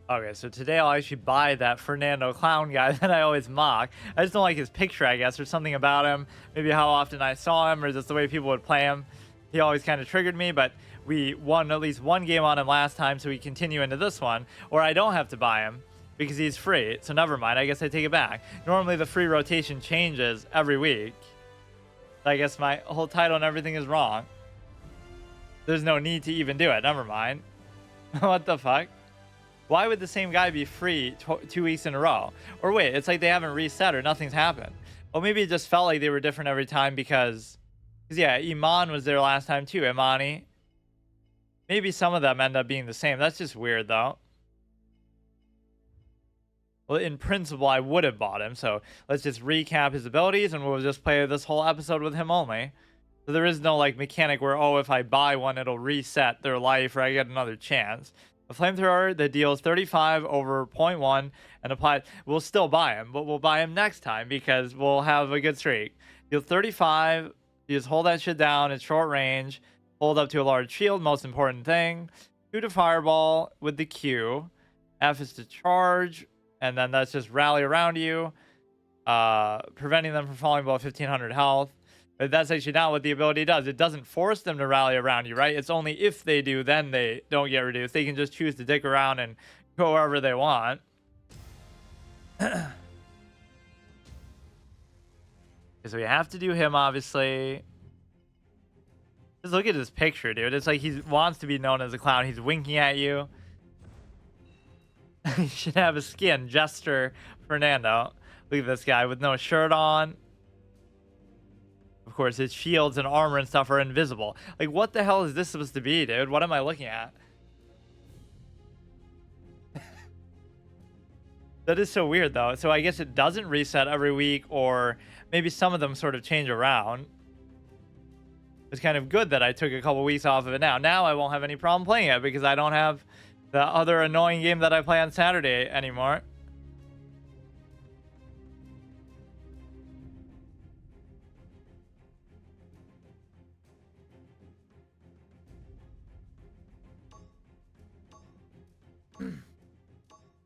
Okay, so today I'll actually buy that Fernando clown guy that I always mock. I just don't like his picture, I guess, or something about him. Maybe how often I saw him, or just the way people would play him. He always kind of triggered me, but we won at least one game on him last time, so we continue into this one. Or I don't have to buy him because he's free. So never mind, I guess I take it back. Normally the free rotation changes every week. I guess my whole title and everything is wrong. There's no need to even do it. Never mind. What the fuck? Why would the same guy be free 2 weeks in a row? Or wait, it's like they haven't reset or nothing's happened. Well, maybe it just felt like they were different every time because yeah, Iman was there last time too, Imani. Maybe some of them end up being the same. That's just weird though. Well, in principle, I would have bought him. So let's just recap his abilities and we'll just play this whole episode with him only. So there is no like mechanic where, oh, if I buy one, it'll reset their life or I get another chance. A flamethrower that deals 35 over 0.1 and applies. We'll still buy him, but we'll buy him next time because we'll have a good streak. Deal 35. You just hold that shit down. It's short range. Hold up to a large shield. Most important thing. Shoot a fireball with the Q. F is to charge. And then that's just rally around you. Preventing them from falling below 1500 health. But that's actually not what the ability does. It doesn't force them to rally around you, right? It's only if they do, then they don't get reduced. They can just choose to dick around and go wherever they want. So we have to do him, obviously. Just look at his picture, dude. It's like he wants to be known as a clown. He's winking at you. He should have a skin. Jester Fernando. Look at this guy with no shirt on. Of course, his shields and armor and stuff are invisible. Like, what the hell is this supposed to be, dude? What am I looking at? That is so weird, though. So I guess it doesn't reset every week, or maybe some of them sort of change around. It's kind of good that I took a couple weeks off of it now. Now I won't have any problem playing it because I don't have the other annoying game that I play on Saturday anymore.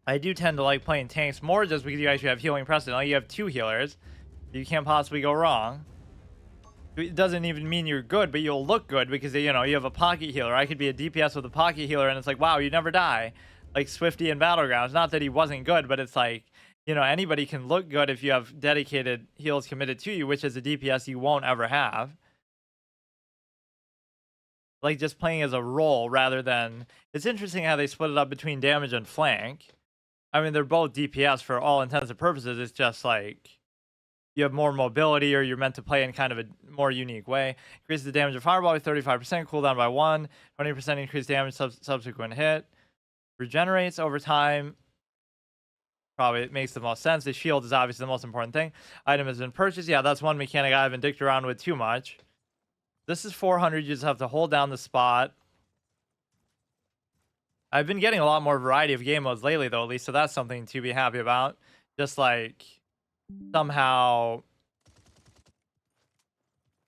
I do tend to like playing tanks more just because you actually have healing precedent. Like you have two healers. You can't possibly go wrong. It doesn't even mean you're good, but you'll look good because, you know, you have a pocket healer. I could be a DPS with a pocket healer and it's like, wow, you never die. Like Swifty in Battlegrounds. Not that he wasn't good, but it's like, you know, anybody can look good if you have dedicated heals committed to you, which as a DPS you won't ever have. Like just playing as a role rather than... It's interesting how they split it up between damage and flank. I mean, they're both DPS for all intents and purposes. It's just like you have more mobility or you're meant to play in kind of a more unique way. Increases the damage of fireball by 35%, cooldown by 1, 20% increased damage subsequent hit. Regenerates over time. Probably it makes the most sense. The shield is obviously the most important thing. Item has been purchased. Yeah, that's one mechanic I haven't dicked around with too much. This is 400. You just have to hold down the spot. I've been getting a lot more variety of game modes lately, though, at least, so that's something to be happy about. Just like somehow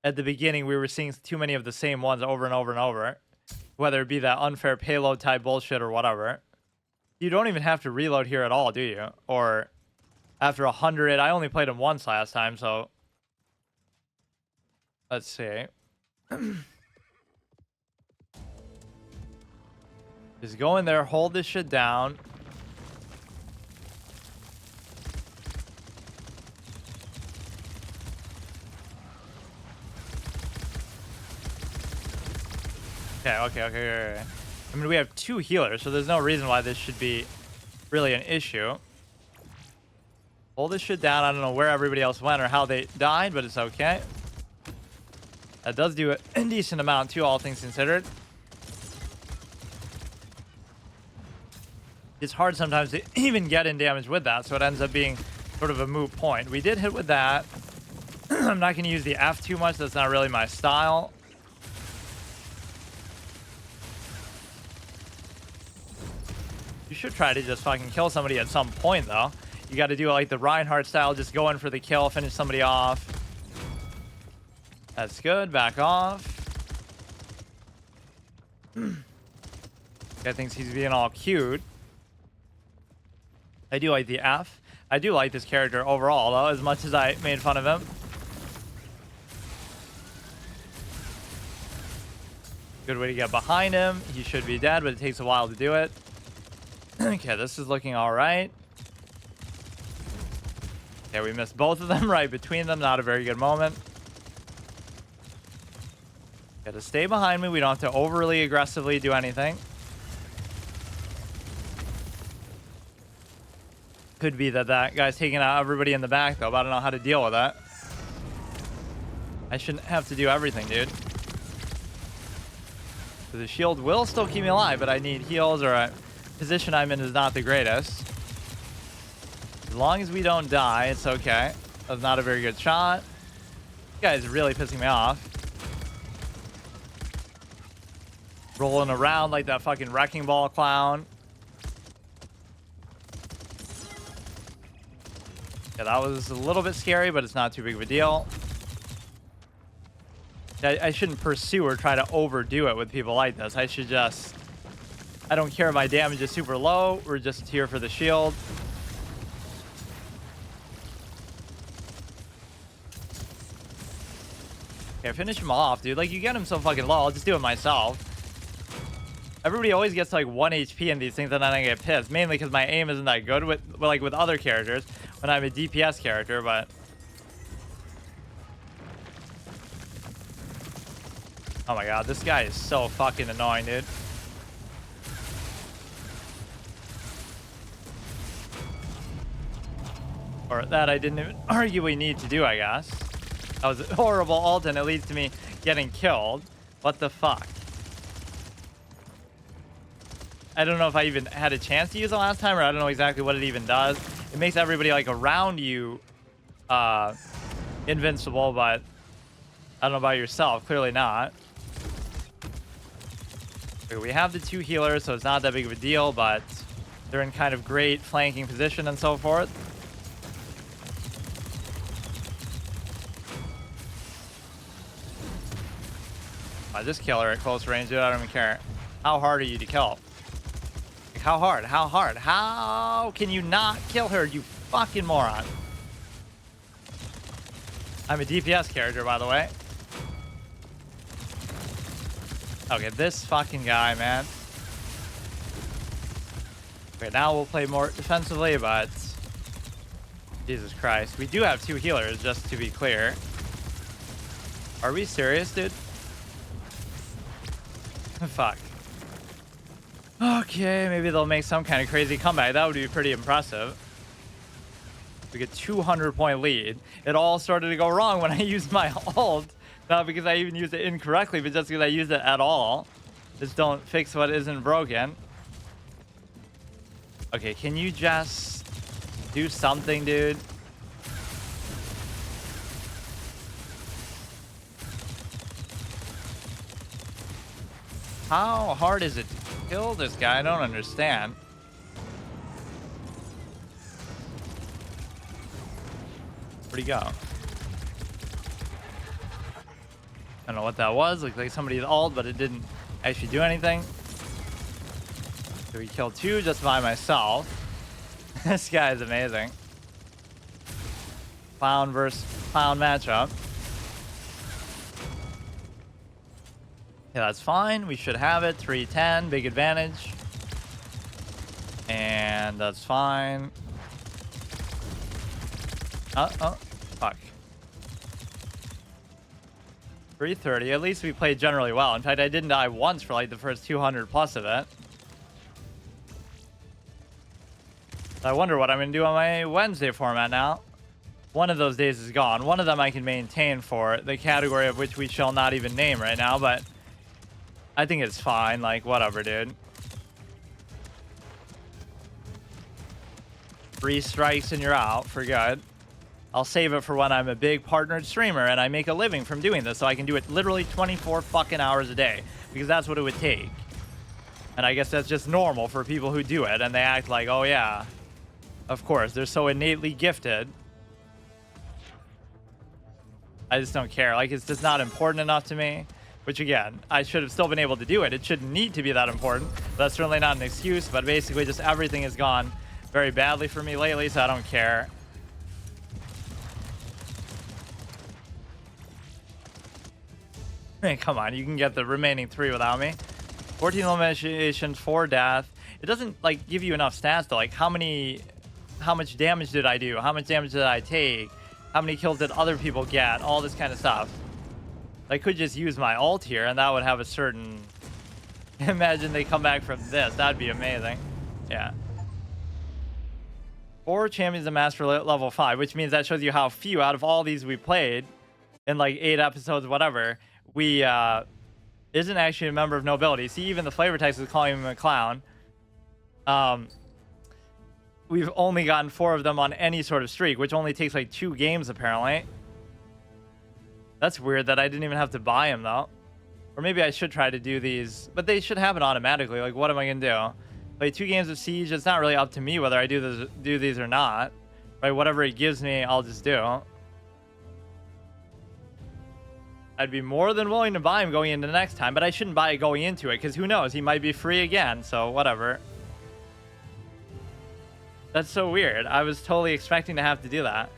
at the beginning we were seeing too many of the same ones over and over and over, whether it be that unfair payload type bullshit or whatever. You don't even have to reload here at all, do you? Or after 100, I only played him once last time, so let's see. Just go in there, hold this shit down. Okay. I mean, we have two healers, so there's no reason why this should be really an issue. Hold this shit down. I don't know where everybody else went or how they died, but it's okay. That does do a decent amount too, all things considered. It's hard sometimes to even get in damage with that, so it ends up being sort of a moot point. We did hit with that. I'm not going to use the F too much. That's not really my style. You should try to just fucking kill somebody at some point, though. You got to do it like the Reinhardt style. Just go in for the kill, finish somebody off. That's good. Back off. Guy thinks he's being all cute. I do like the F. I do like this character overall, though, as much as I made fun of him. Good way to get behind him. He should be dead, but it takes a while to do it. Okay, this is looking all right. Okay, we missed both of them right between them. Not a very good moment. Okay, to stay behind me, we don't have to overly aggressively do anything. Could be that that guy's taking out everybody in the back, though, but I don't know how to deal with that. I shouldn't have to do everything, dude. So the shield will still keep me alive, but I need heals, or a position I'm in is not the greatest. As long as we don't die, it's okay. That's not a very good shot. This guy is really pissing me off. Rolling around like that fucking wrecking ball clown. Yeah, that was a little bit scary, but it's not too big of a deal. I shouldn't pursue or try to overdo it with people like this. I should just... I don't care if my damage is super low. We're just here for the shield. Okay, finish him off, dude. Like, you get him so fucking low. I'll just do it myself. Everybody always gets like 1 HP in these things, and then I get pissed. Mainly because my aim isn't that good with other characters when I'm a DPS character, but... Oh my god, this guy is so fucking annoying, dude. Or that I didn't even arguably need to do, I guess. That was a horrible ult, and it leads to me getting killed. What the fuck? I don't know if I even had a chance to use it last time, or I don't know exactly what it even does. It makes everybody like around you invincible, but I don't know about yourself. Clearly not. Okay, we have the 2 healers, so it's not that big of a deal, but they're in kind of great flanking position and so forth. I just kill her at close range, dude. I don't even care. How hard are you to kill? Like, how hard? How hard? How can you not kill her, you fucking moron? I'm a DPS character, by the way. Okay, this fucking guy, man. Okay, now we'll play more defensively, but... Jesus Christ. We do have 2 healers, just to be clear. Are we serious, dude? Fuck. Okay, maybe they'll make some kind of crazy comeback. That would be pretty impressive. We get 200-point lead. It all started to go wrong when I used my ult. Not because I even used it incorrectly, but just because I used it at all. Just don't fix what isn't broken. Okay, can you just do something, dude? How hard is it to kill this guy? I don't understand. Where'd he go? I don't know what that was. Looked like somebody's ult, but it didn't actually do anything. So we killed 2 just by myself. This guy is amazing. Clown versus clown matchup. Yeah, that's fine. We should have it. 310, big advantage. And that's fine. Oh, fuck. 330. At least we played generally well. In fact, I didn't die once for like the first 200 plus of it. I wonder what I'm going to do on my Wednesday format now. One of those days is gone. One of them I can maintain for the category of which we shall not even name right now, but I think it's fine. Like, whatever, dude. 3 strikes and you're out for good. I'll save it for when I'm a big partnered streamer and I make a living from doing this, so I can do it literally 24 fucking hours a day, because that's what it would take. And I guess that's just normal for people who do it, and they act like, oh yeah, of course, they're so innately gifted. I just don't care. Like, it's just not important enough to me. Which, again, I should have still been able to do it. It shouldn't need to be that important. That's certainly not an excuse, but basically just everything has gone very badly for me lately, so I don't care. Hey, come on, you can get the remaining 3 without me. 14 eliminations, 4 death. It doesn't like give you enough stats to like how much damage did I do? How much damage did I take? How many kills did other people get? All this kind of stuff. I could just use my ult here and that would have a certain... Imagine they come back from this. That'd be amazing. Yeah. 4 champions of master level 5, which means that shows you how few out of all these we played in like 8 episodes, whatever, we isn't actually a member of nobility. See, even the flavor text is calling him a clown. We've only gotten 4 of them on any sort of streak, which only takes like 2 games apparently. That's weird that I didn't even have to buy him though. Or maybe I should try to do these, but they should happen automatically. Like, what am I gonna do? Play 2 games of Siege. It's not really up to me whether I do these or not. Right? Whatever it gives me, I'll just do. I'd be more than willing to buy him going into next time, but I shouldn't buy it going into it because who knows? He might be free again. So whatever. That's so weird. I was totally expecting to have to do that.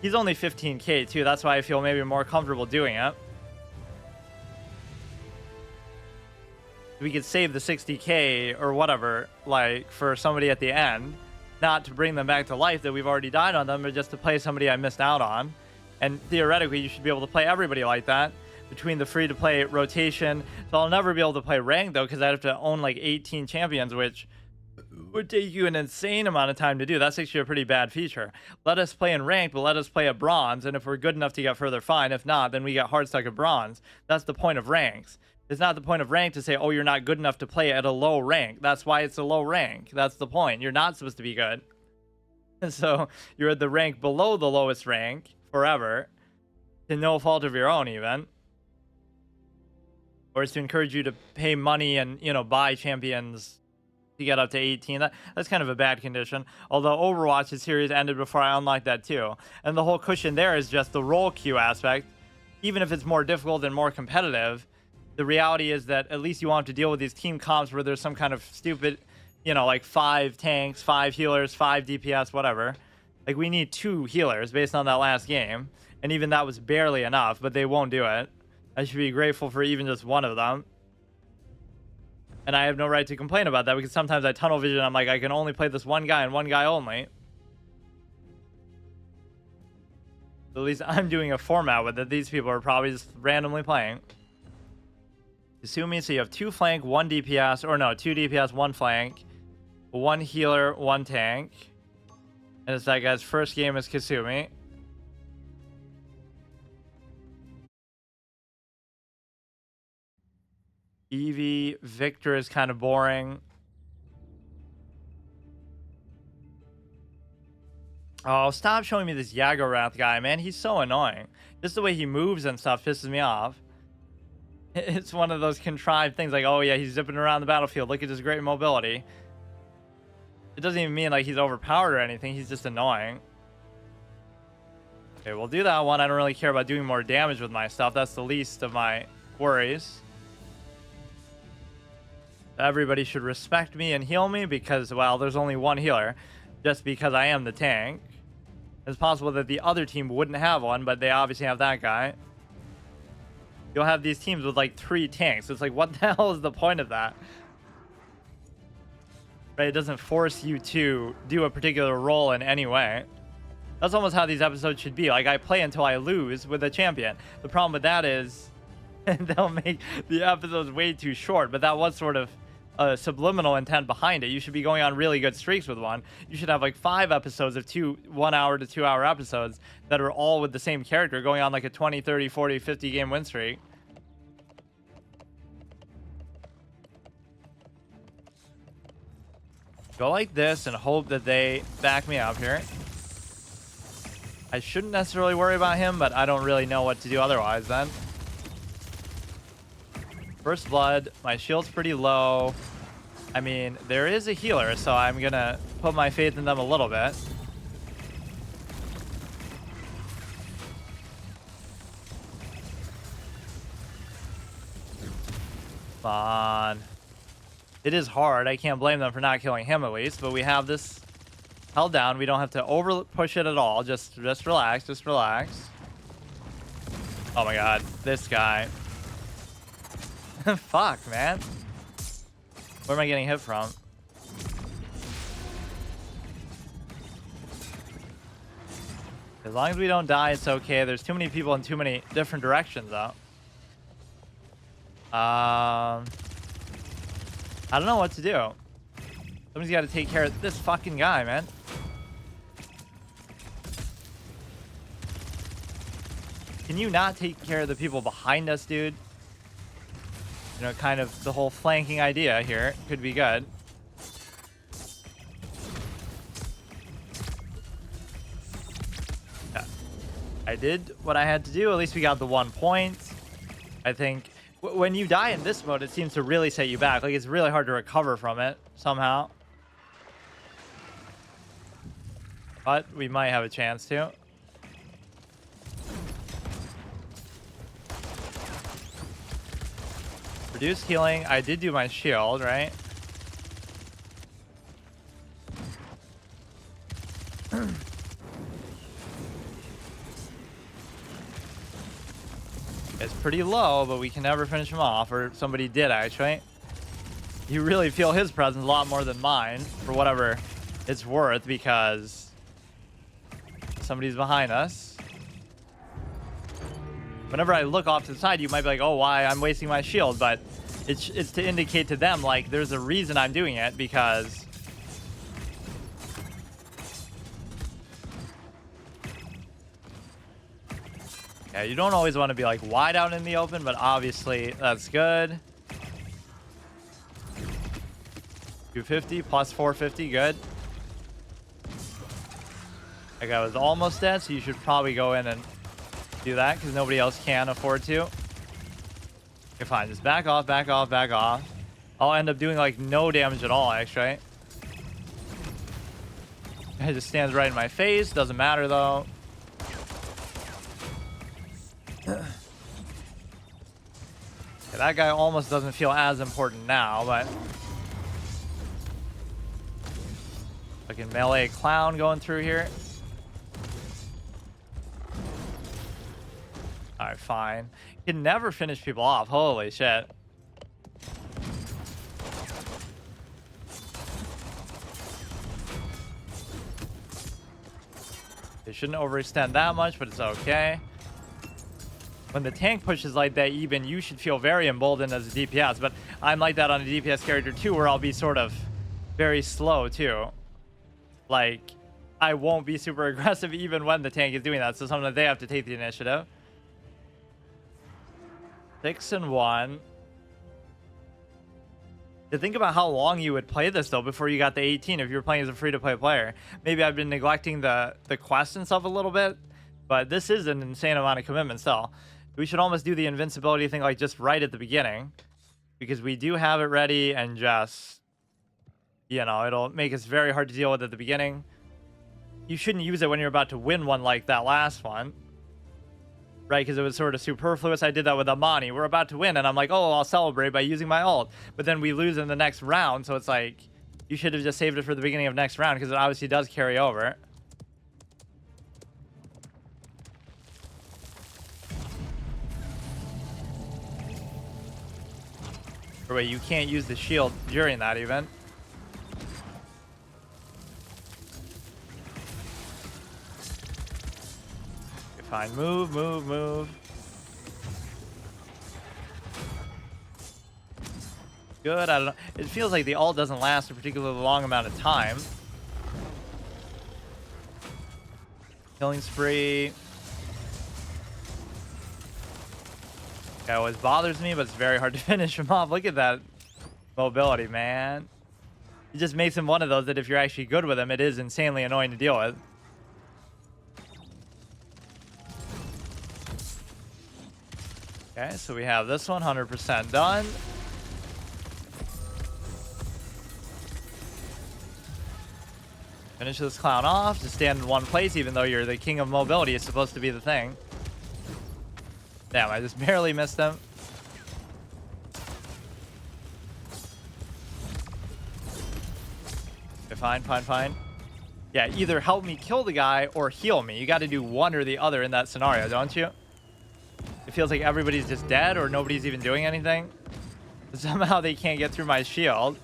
He's only 15k too. That's why I feel maybe more comfortable doing it. We could save the 60k or whatever, like for somebody at the end, not to bring them back to life that we've already died on them, but just to play somebody I missed out on. And theoretically, you should be able to play everybody like that between the free-to-play rotation. So I'll never be able to play ranked though, because I'd have to own like 18 champions, which would take you an insane amount of time to do. That's actually a pretty bad feature. Let us play in ranked, but let us play at bronze. And if we're good enough to get further, fine. If not, then we get hard stuck at bronze. That's the point of ranks. It's not the point of rank to say, oh, you're not good enough to play at a low rank. That's why it's a low rank. That's the point. You're not supposed to be good. And so you're at the rank below the lowest rank forever, to no fault of your own even. Or it's to encourage you to pay money and, you know, buy champions to get up to 18. That's kind of a bad condition. Although Overwatch's series ended before I unlocked that too. And the whole cushion there is just the role queue aspect. Even if it's more difficult and more competitive, the reality is that at least you won't have to deal with these team comps where there's some kind of stupid, you know, like 5 tanks, 5 healers, 5 DPS, whatever. Like, we need 2 healers based on that last game. And even that was barely enough, but they won't do it. I should be grateful for even just one of them. And I have no right to complain about that because sometimes I tunnel vision. I'm like, I can only play this one guy and one guy only. At least I'm doing a format with it. These people are probably just randomly playing. Kasumi, so you have 2 flank, 1 DPS, or no, 2 DPS, 1 flank, 1 healer, 1 tank. And it's that guy's first game as Kasumi. Eevee, Victor is kind of boring. Oh, stop showing me this Yagorath guy, man. He's so annoying. Just the way he moves and stuff pisses me off. It's one of those contrived things like, oh yeah, he's zipping around the battlefield. Look at his great mobility. It doesn't even mean like he's overpowered or anything. He's just annoying. Okay, we'll do that one. I don't really care about doing more damage with my stuff. That's the least of my worries. Everybody should respect me and heal me because, well, there's only 1 healer. Just because I am the tank. It's possible that the other team wouldn't have one, but they obviously have that guy. You'll have these teams with like 3 tanks. It's like, what the hell is the point of that? Right? It doesn't force you to do a particular role in any way. That's almost how these episodes should be. Like, I play until I lose with a champion. The problem with that is they'll make the episodes way too short, but that was sort of a subliminal intent behind it. You should be going on really good streaks with one. You should have like 5 episodes of 1 hour to 2 hour episodes that are all with the same character going on like a 20, 30, 40, 50 game win streak. Go like this and hope that they back me up here. I shouldn't necessarily worry about him, but I don't really know what to do otherwise then. First blood, my shield's pretty low. I mean, there is a healer, so I'm gonna put my faith in them a little bit. Come on. It is hard. I can't blame them for not killing him at least, but we have this held down. We don't have to over push it at all. Just relax. Just relax. Oh my god, this guy. Fuck, man. Where am I getting hit from? As long as we don't die, it's okay. There's too many people in too many different directions, though. I don't know what to do. Somebody's got to take care of this fucking guy, man. Can you not take care of the people behind us, dude? You know, kind of the whole flanking idea here could be good. Yeah. I did what I had to do. At least we got the 1 point. I think when you die in this mode, it seems to really set you back. Like, it's really hard to recover from it somehow. But we might have a chance to. Reduced healing. I did do my shield, right? It's pretty low, but we can never finish him off. Or somebody did, actually. You really feel his presence a lot more than mine, for whatever it's worth, because somebody's behind us. Whenever I look off to the side, you might be like, oh, why? I'm wasting my shield. But it's to indicate to them, like, there's a reason I'm doing it, because... Yeah, you don't always want to be, like, wide out in the open, but obviously that's good. 250 plus 450, good. That guy was almost dead, so you should probably go in and do that, because nobody else can afford to. Okay, fine. Just back off, back off, back off. I'll end up doing, like, no damage at all, actually. It just stands right in my face. Doesn't matter, though. Okay, that guy almost doesn't feel as important now, but... Fucking melee clown going through here. Alright, fine. You can never finish people off. Holy shit. They shouldn't overextend that much, but it's okay. When the tank pushes like that, even you should feel very emboldened as a DPS. But I'm like that on a DPS character too, where I'll be sort of very slow too. Like, I won't be super aggressive even when the tank is doing that. So sometimes they have to take the initiative. 6 and 1. To think about how long you would play this though before you got the 18 if you were playing as a free-to-play player. Maybe I've been neglecting the quest and stuff a little bit, but this is an insane amount of commitment still. We should almost do the invincibility thing like just right at the beginning, because we do have it ready, and just, you know, it'll make us very hard to deal with at the beginning. You shouldn't use it when you're about to win one like that last one. Right, because it was sort of superfluous. I did that with Amani. We're about to win, and I'm like, oh, I'll celebrate by using my ult. But then we lose in the next round, so it's like, you should have just saved it for the beginning of next round, because it obviously does carry over. Or wait, you can't use the shield during that even. Fine, move, move, move. Good, I don't know. It feels like the ult doesn't last a particularly long amount of time. Killing spree. Guy always bothers me, but it's very hard to finish him off. Look at that mobility, man. It just makes him one of those that if you're actually good with him, it is insanely annoying to deal with. Okay, so we have this one 100% done. Finish this clown off. Just stand in one place, even though you're the king of mobility. It's supposed to be the thing. Damn, I just barely missed him. Okay, fine, fine, fine. Yeah, either help me kill the guy or heal me. You got to do one or the other in that scenario, don't you? It feels like everybody's just dead or nobody's even doing anything. Somehow they can't get through my shield.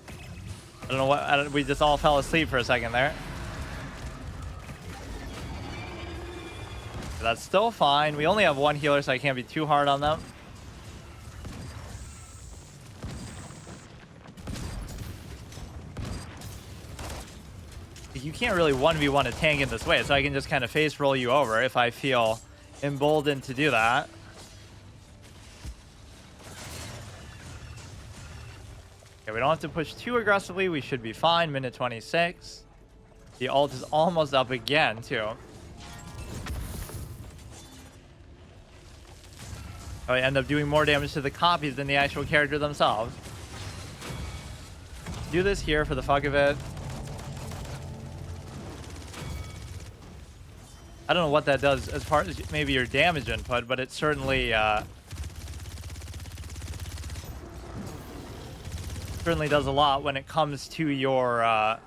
I don't know what. We just all fell asleep for a second there. That's still fine. We only have one healer, so I can't be too hard on them. You can't really 1v1 a tank in this way, so I can just kind of face roll you over if I feel emboldened to do that. Okay, we don't have to push too aggressively. We should be fine. Minute 26. The ult is almost up again, too. I end up doing more damage to the copies than the actual character themselves. Do this here for the fuck of it. I don't know what that does as far as maybe your damage input, but it certainly does a lot when it comes to your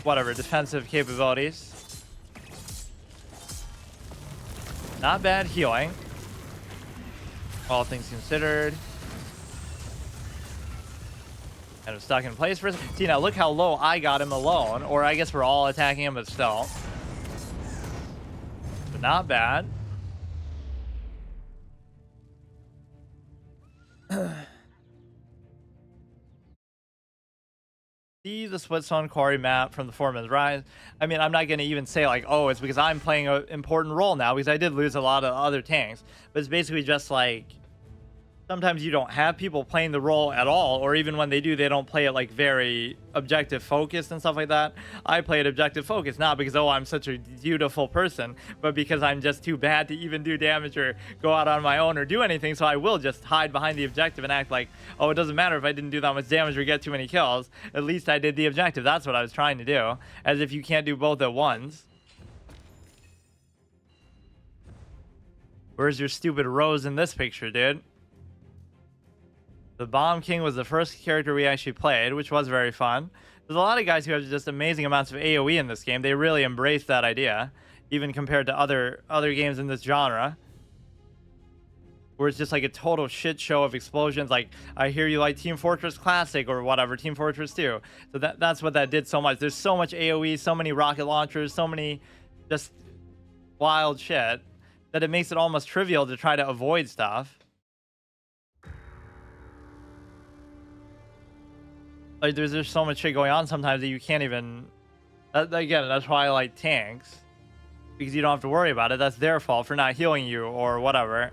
whatever defensive capabilities. Not bad healing, all things considered. Kind of stuck in place for a second. See, now look how low I got him alone, or I guess we're all attacking him, but still. Not bad. See the Switzerland Quarry map from the Foreman's Rise. I mean, I'm not going to even say like, oh, it's because I'm playing an important role now, because I did lose a lot of other tanks. But it's basically just like, sometimes you don't have people playing the role at all, or even when they do, they don't play it like very objective focused and stuff like that. I play it objective focused, not because, oh, I'm such a beautiful person, but because I'm just too bad to even do damage or go out on my own or do anything. So I will just hide behind the objective and act like, oh, it doesn't matter if I didn't do that much damage or get too many kills. At least I did the objective. That's what I was trying to do. As if you can't do both at once. Where's your stupid rose in this picture, dude? The Bomb King was the first character we actually played, which was very fun. There's a lot of guys who have just amazing amounts of AoE in this game. They really embrace that idea, even compared to other games in this genre, where it's just like a total shit show of explosions. Like, I hear you like Team Fortress Classic or whatever, Team Fortress 2. So that's what that did so much. There's so much AoE, so many rocket launchers, so many just wild shit that it makes it almost trivial to try to avoid stuff. Like, there's just so much shit going on sometimes that you can't even... Again, that's why I like tanks. Because you don't have to worry about it. That's their fault for not healing you or whatever.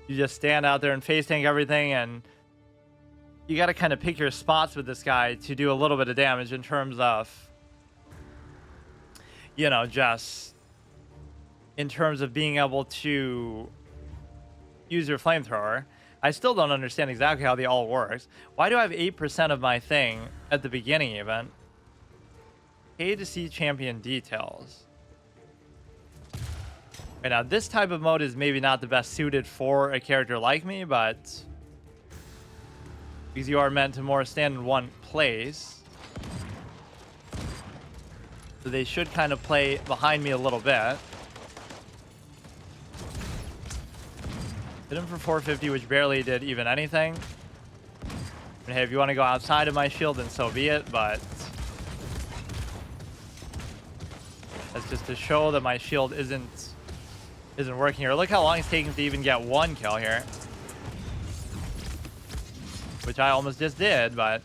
You just stand out there and face tank everything, and you got to kind of pick your spots with this guy to do a little bit of damage in terms of, you know, just in terms of being able to use your flamethrower. I still don't understand exactly how the all works. Why do I have 8% of my thing at the beginning even? Pay to see champion details. Okay, now this type of mode is maybe not the best suited for a character like me, but because you are meant to more stand in one place. So they should kind of play behind me a little bit. Hit him for 450, which barely did even anything. And hey, if you want to go outside of my shield, then so be it, but that's just to show that my shield isn't working here. Look how long it's taking to even get one kill here. Which I almost just did, but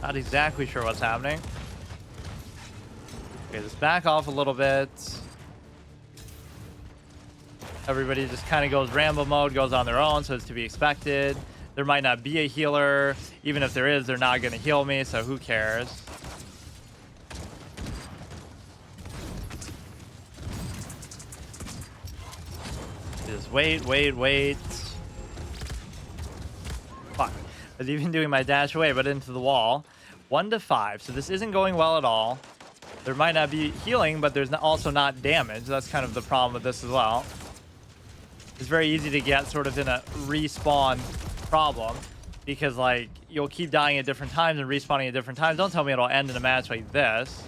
not exactly sure what's happening. Okay, let's back off a little bit. Everybody just kind of goes Rambo mode, goes on their own, so it's to be expected. There might not be a healer. Even if there is, they're not going to heal me, so who cares? Just wait. Fuck. I was even doing my dash away, but into the wall. 1 to 5, so this isn't going well at all. There might not be healing, but there's also not damage. That's kind of the problem with this as well. It's very easy to get sort of in a respawn problem. Because, like, you'll keep dying at different times and respawning at different times. Don't tell me it'll end in a match like this.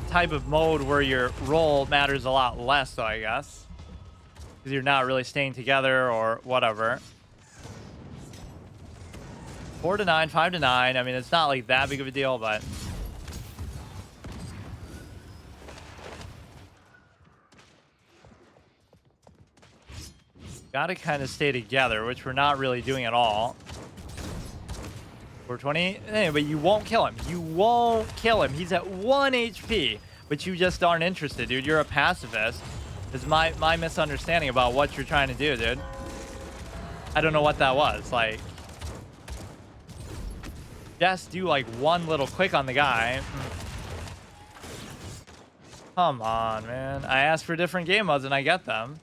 Type of mode where your role matters a lot less, though, I guess. Because you're not really staying together or whatever. 4 to 9, 5 to 9. I mean, it's not like that big of a deal, but... Gotta kind of stay together, which we're not really doing at all. 420. Hey, but you won't kill him. You won't kill him. He's at 1 HP, but you just aren't interested, dude. You're a pacifist. Is my misunderstanding about what you're trying to do, dude. I don't know what that was. Like, just do like one little click on the guy. Come on, man. I asked for different game modes and I get them.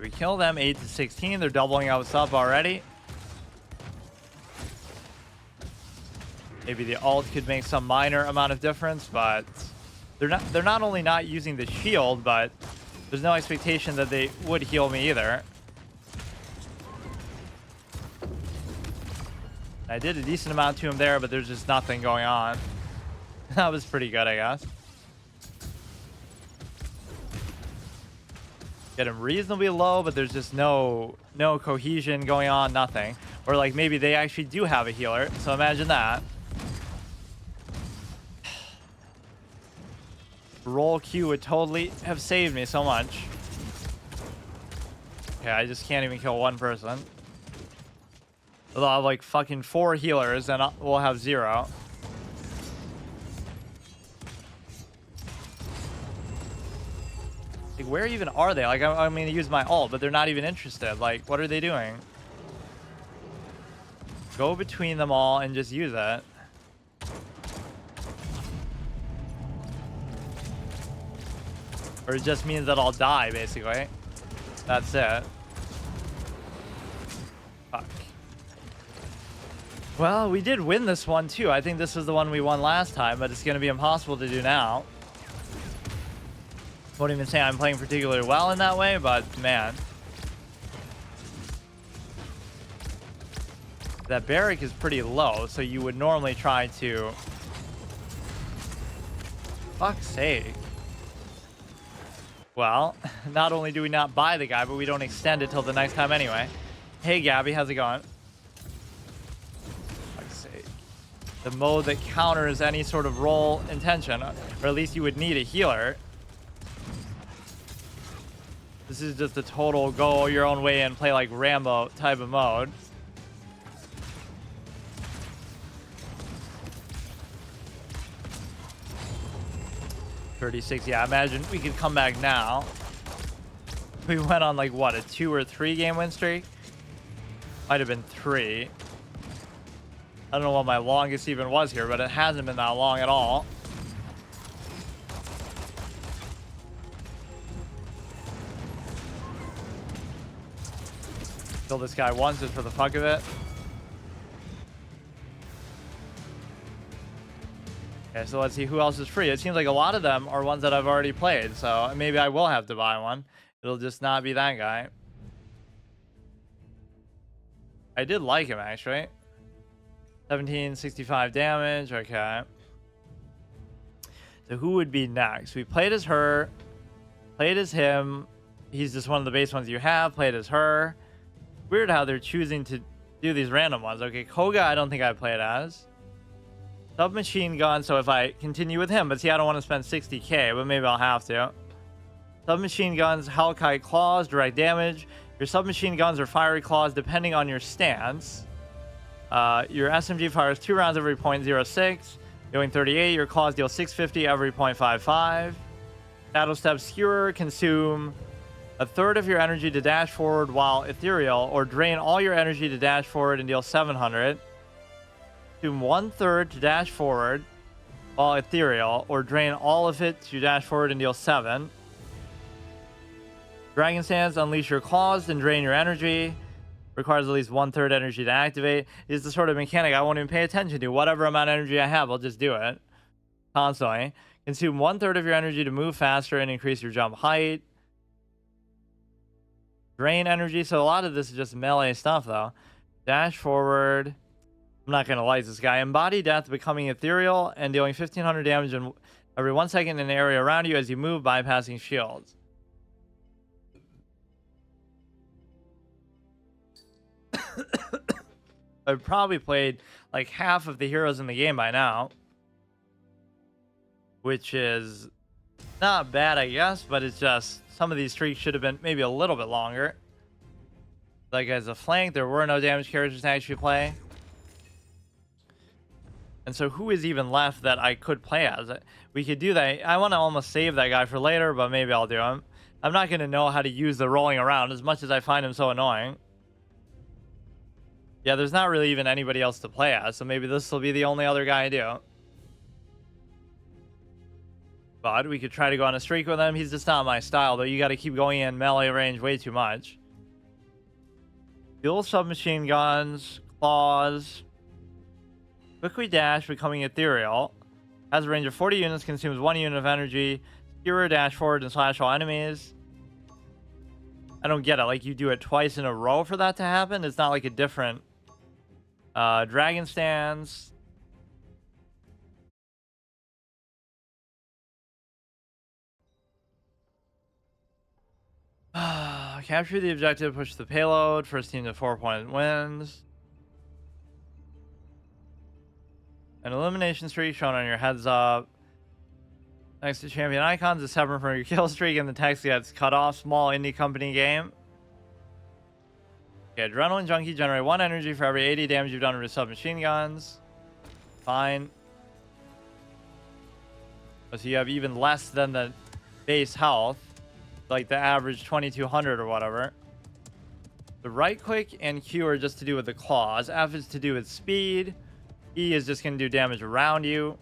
We kill them 8 to 16. They're doubling us up already. Maybe the ult could make some minor amount of difference, but they're not only not using the shield, but there's no expectation that they would heal me either. I did a decent amount to him there, but there's just nothing going on. That was pretty good, I guess. Get him reasonably low, but there's just no cohesion going on, nothing. Or like maybe they actually do have a healer, so imagine that. Roll Q would totally have saved me so much. Okay, I just can't even kill one person. I'll have like fucking 4 healers and we'll have 0. Like, where even are they? Like, I'm going to use my ult, but they're not even interested. Like, what are they doing? Go between them all and just use it. Or it just means that I'll die, basically. That's it. Fuck. Well, we did win this one, too. I think this was the one we won last time, but it's going to be impossible to do now. Won't even say I'm playing particularly well in that way, but man. That barrack is pretty low, so you would normally try to... Fuck's sake. Well, not only do we not buy the guy, but we don't extend it till the next time anyway. Hey, Gabby, how's it going? Fuck's sake. The mode that counters any sort of role intention, or at least you would need a healer. This is just a total go your own way and play like Rambo type of mode. $36, yeah, imagine we could come back now. We went on like, what, a 2 or 3 game win streak? Might have been 3. I don't know what my longest even was here, but it hasn't been that long at all. Kill this guy once just for the fuck of it. Okay, so let's see who else is free. It seems like a lot of them are ones that I've already played, so maybe I will have to buy one. It'll just not be that guy. I did like him, actually. 1765 damage, okay. So who would be next? We played as her, played as him. He's just one of the base ones you have, played as her. Weird how they're choosing to do these random ones. Okay, Koga, I don't think I played as. Submachine gun, so if I continue with him, but see, I don't want to spend 60k, but maybe I'll have to. Submachine guns, Hellkite claws, direct damage. Your submachine guns are fiery claws depending on your stance. Your SMG fires 2 rounds every 0.06, dealing 38. Your claws deal 650 every 0.55. Shadow Step Skewer, consume a third of your energy to dash forward while ethereal, or drain all your energy to dash forward and deal 700. Consume 1/3 to dash forward while ethereal, or drain all of it to dash forward and deal 7. Dragon Stance, unleash your claws and drain your energy. Requires at least 1/3 energy to activate. Is the sort of mechanic I won't even pay attention to. Whatever amount of energy I have, I'll just do it. constantly. Consume 1/3 of your energy to move faster and increase your jump height. Drain energy. So a lot of this is just melee stuff, though. Dash forward. I'm not going to like this guy. Embody death, becoming ethereal and dealing 1500 damage every 1 second in an area around you as you move, bypassing shields. I've probably played like half of the heroes in the game by now, which is not bad, I guess, but it's just some of these streaks should have been maybe a little bit longer. Like as a flank, there were no damage characters to actually play. And so who is even left that I could play as? We could do that. I want to almost save that guy for later, but maybe I'll do him. I'm not going to know how to use the rolling around as much as I find him so annoying. Yeah, there's not really even anybody else to play as, so maybe this will be the only other guy I do. But we could try to go on a streak with him. He's just not my style, though. You got to keep going in melee range way too much. Dual submachine guns, claws. Quickly dash, becoming ethereal. Has a range of 40 units, consumes 1 unit of energy. Skewer, dash forward, and slash all enemies. I don't get it. Like, you do it twice in a row for that to happen? It's not like a different... Dragon Stance. Capture the objective, push the payload. First team to 4-point wins. An elimination streak shown on your heads up. Next to champion icons is separate from your kill streak, and the text gets cut off. Small indie company game. Okay, Adrenaline Junkie, generate 1 energy for every 80 damage you've done with submachine guns. Fine. So you have even less than the base health. Like the average 2200 or whatever. The right click and Q are just to do with the claws. F is to do with speed. E is just going to do damage around you.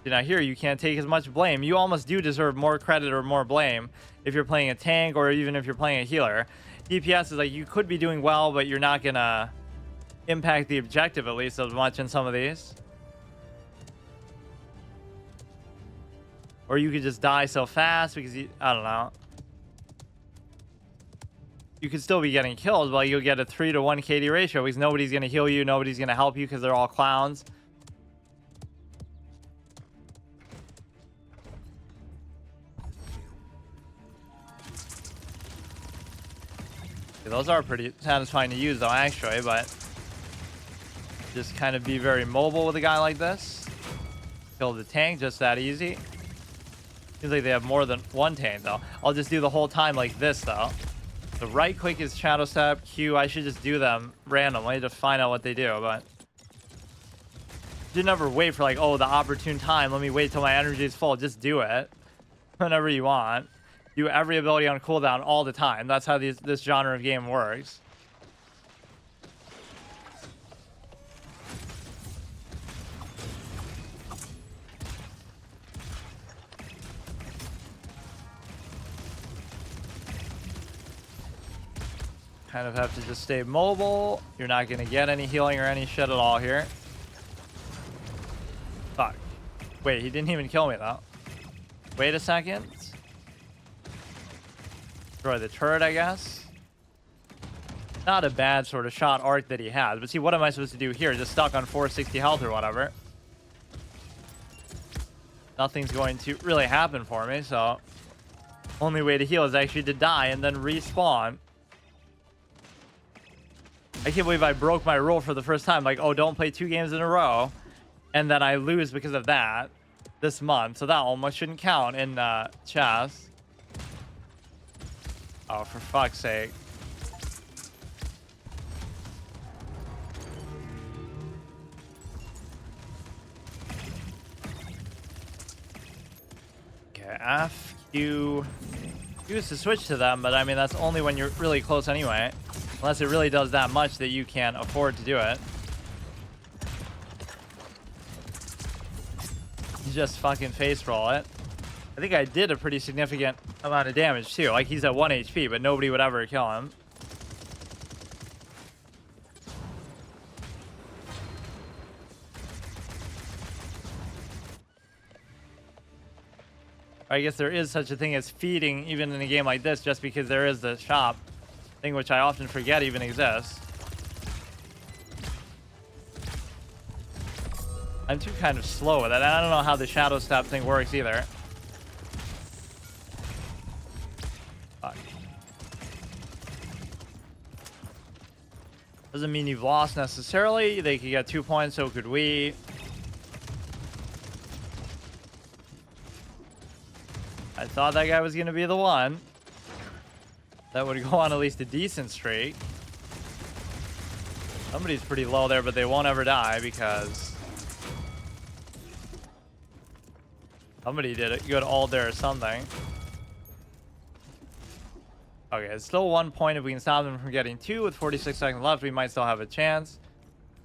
Now here you can't take as much blame. You almost do deserve more credit or more blame if you're playing a tank or even if you're playing a healer. DPS is like you could be doing well, but you're not going to impact the objective at least as much in some of these. Or you could just die so fast because you, I don't know. You could still be getting kills, but you'll get a 3-to-1 KD ratio because nobody's going to heal you. Nobody's going to help you because they're all clowns. Okay, those are pretty satisfying to use though, actually, but just kind of be very mobile with a guy like this. Kill the tank just that easy. Seems like they have more than one tank though. I'll just do the whole time like this though. The right click is Shadow Step, Q. I should just do them randomly to find out what they do, but you never wait for like, oh, the opportune time. Let me wait till my energy is full. Just do it whenever you want. Do every ability on cooldown all the time. That's how this genre of game works. Kind of have to just stay mobile. You're not going to get any healing or any shit at all here. Fuck. Wait, he didn't even kill me though. Wait a second. Destroy the turret, I guess. Not a bad sort of shot arc that he has. But see, what am I supposed to do here? Just stuck on 460 health or whatever. Nothing's going to really happen for me, so... Only way to heal is actually to die and then respawn. I can't believe I broke my rule for the first time. Like, oh, don't play 2 games in a row. And then I lose because of that this month. So that almost shouldn't count in chess. Oh, for fuck's sake. Okay, F, Q. Q is to switch to them, but I mean, that's only when you're really close anyway. Unless it really does that much that you can't afford to do it. You just fucking face roll it. I think I did a pretty significant amount of damage too. Like he's at 1 HP, but nobody would ever kill him. I guess there is such a thing as feeding even in a game like this, just because there is the shop thing, which I often forget even exists. I'm too kind of slow with it. I don't know how the shadow step thing works either. Fuck. Doesn't mean you've lost necessarily. They could get 2 points, so could we. I thought that guy was going to be the one that would go on at least a decent streak. Somebody's pretty low there, but they won't ever die because somebody did a good ult there or something. Okay, it's still 1 point. If we can stop them from getting 2 with 46 seconds left, we might still have a chance.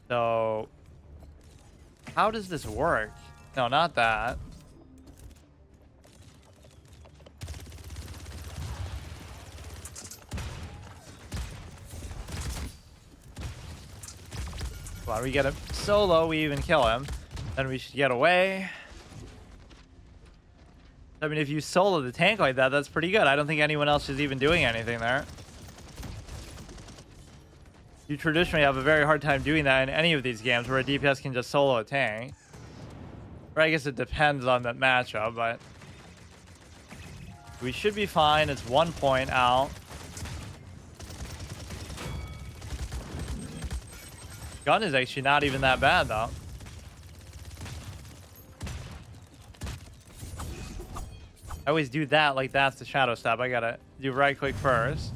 So how does this work? No, not that. Come on, we get him solo, we even kill him. Then we should get away. I mean, if you solo the tank like that, that's pretty good. I don't think anyone else is even doing anything there. You traditionally have a very hard time doing that in any of these games where a DPS can just solo a tank. Or I guess it depends on the matchup, but we should be fine. It's 1 point out. Gun is actually not even that bad, though. I always do that like that's the shadow step. I gotta do right click first.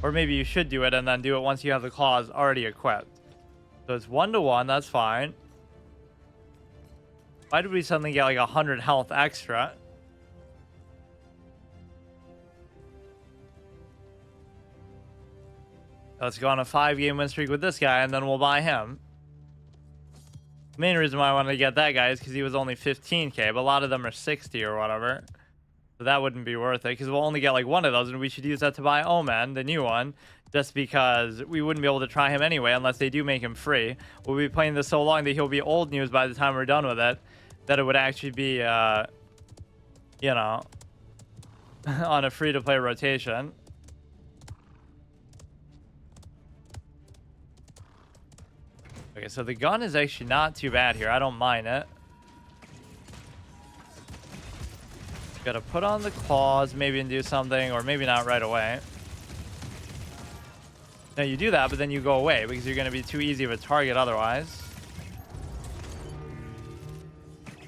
Or maybe you should do it and then do it once you have the claws already equipped. So it's 1-to-1, that's fine. Why did we suddenly get like 100 health extra? Let's go on a 5-game win streak with this guy and then we'll buy him. The main reason why I wanted to get that guy is because he was only 15k, but a lot of them are 60 or whatever. So that wouldn't be worth it because we'll only get like one of those and we should use that to buy Omen, the new one, just because we wouldn't be able to try him anyway unless they do make him free. We'll be playing this so long that he'll be old news by the time we're done with it, that it would actually be, you know, on a free-to-play rotation. Okay, so the gun is actually not too bad here. I don't mind it. Gotta put on the claws maybe and do something, or maybe not right away. No, you do that, but then you go away because you're gonna be too easy of a target otherwise.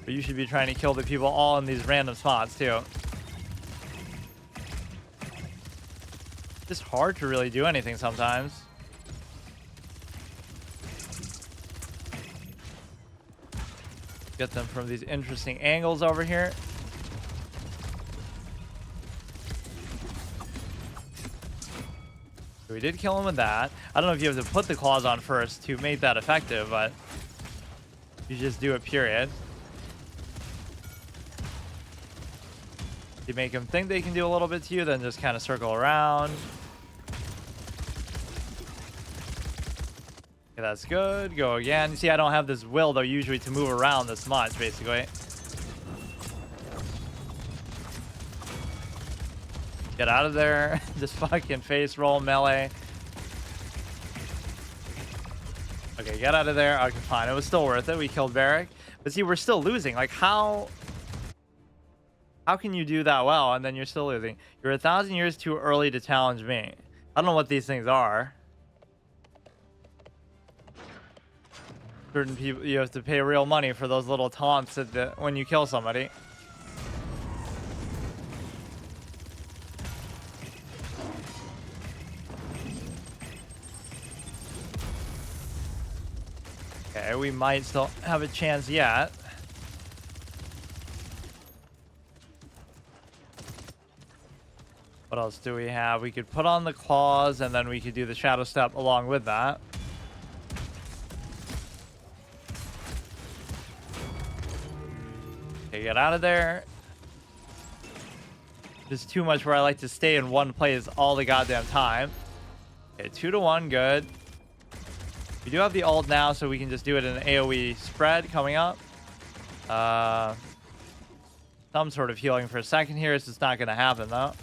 But you should be trying to kill the people all in these random spots too. It's just hard to really do anything sometimes. Get them from these interesting angles over here. So we did kill him with that. I don't know if you have to put the claws on first to make that effective, but you just do it, period. You make them think they can do a little bit to you, then just kind of circle around. Okay, that's good. Go again. You see, I don't have this will, though, usually to move around this much, basically. Get out of there. Just fucking face roll melee. Okay, get out of there. Okay, fine. It was still worth it. We killed Barrack. But see, we're still losing. Like, how can you do that well and then you're still losing? You're 1,000 years too early to challenge me. I don't know what these things are. Certain people, you have to pay real money for those little taunts when you kill somebody. Okay, we might still have a chance yet. What else do we have? We could put on the claws and then we could do the shadow step along with that. Okay, get out of there. There's too much where I like to stay in one place all the goddamn time. Okay, 2-to-1, good. We do have the ult now, so we can just do it in an AoE spread coming up. some sort of healing for a second here. It's just not going to happen, though.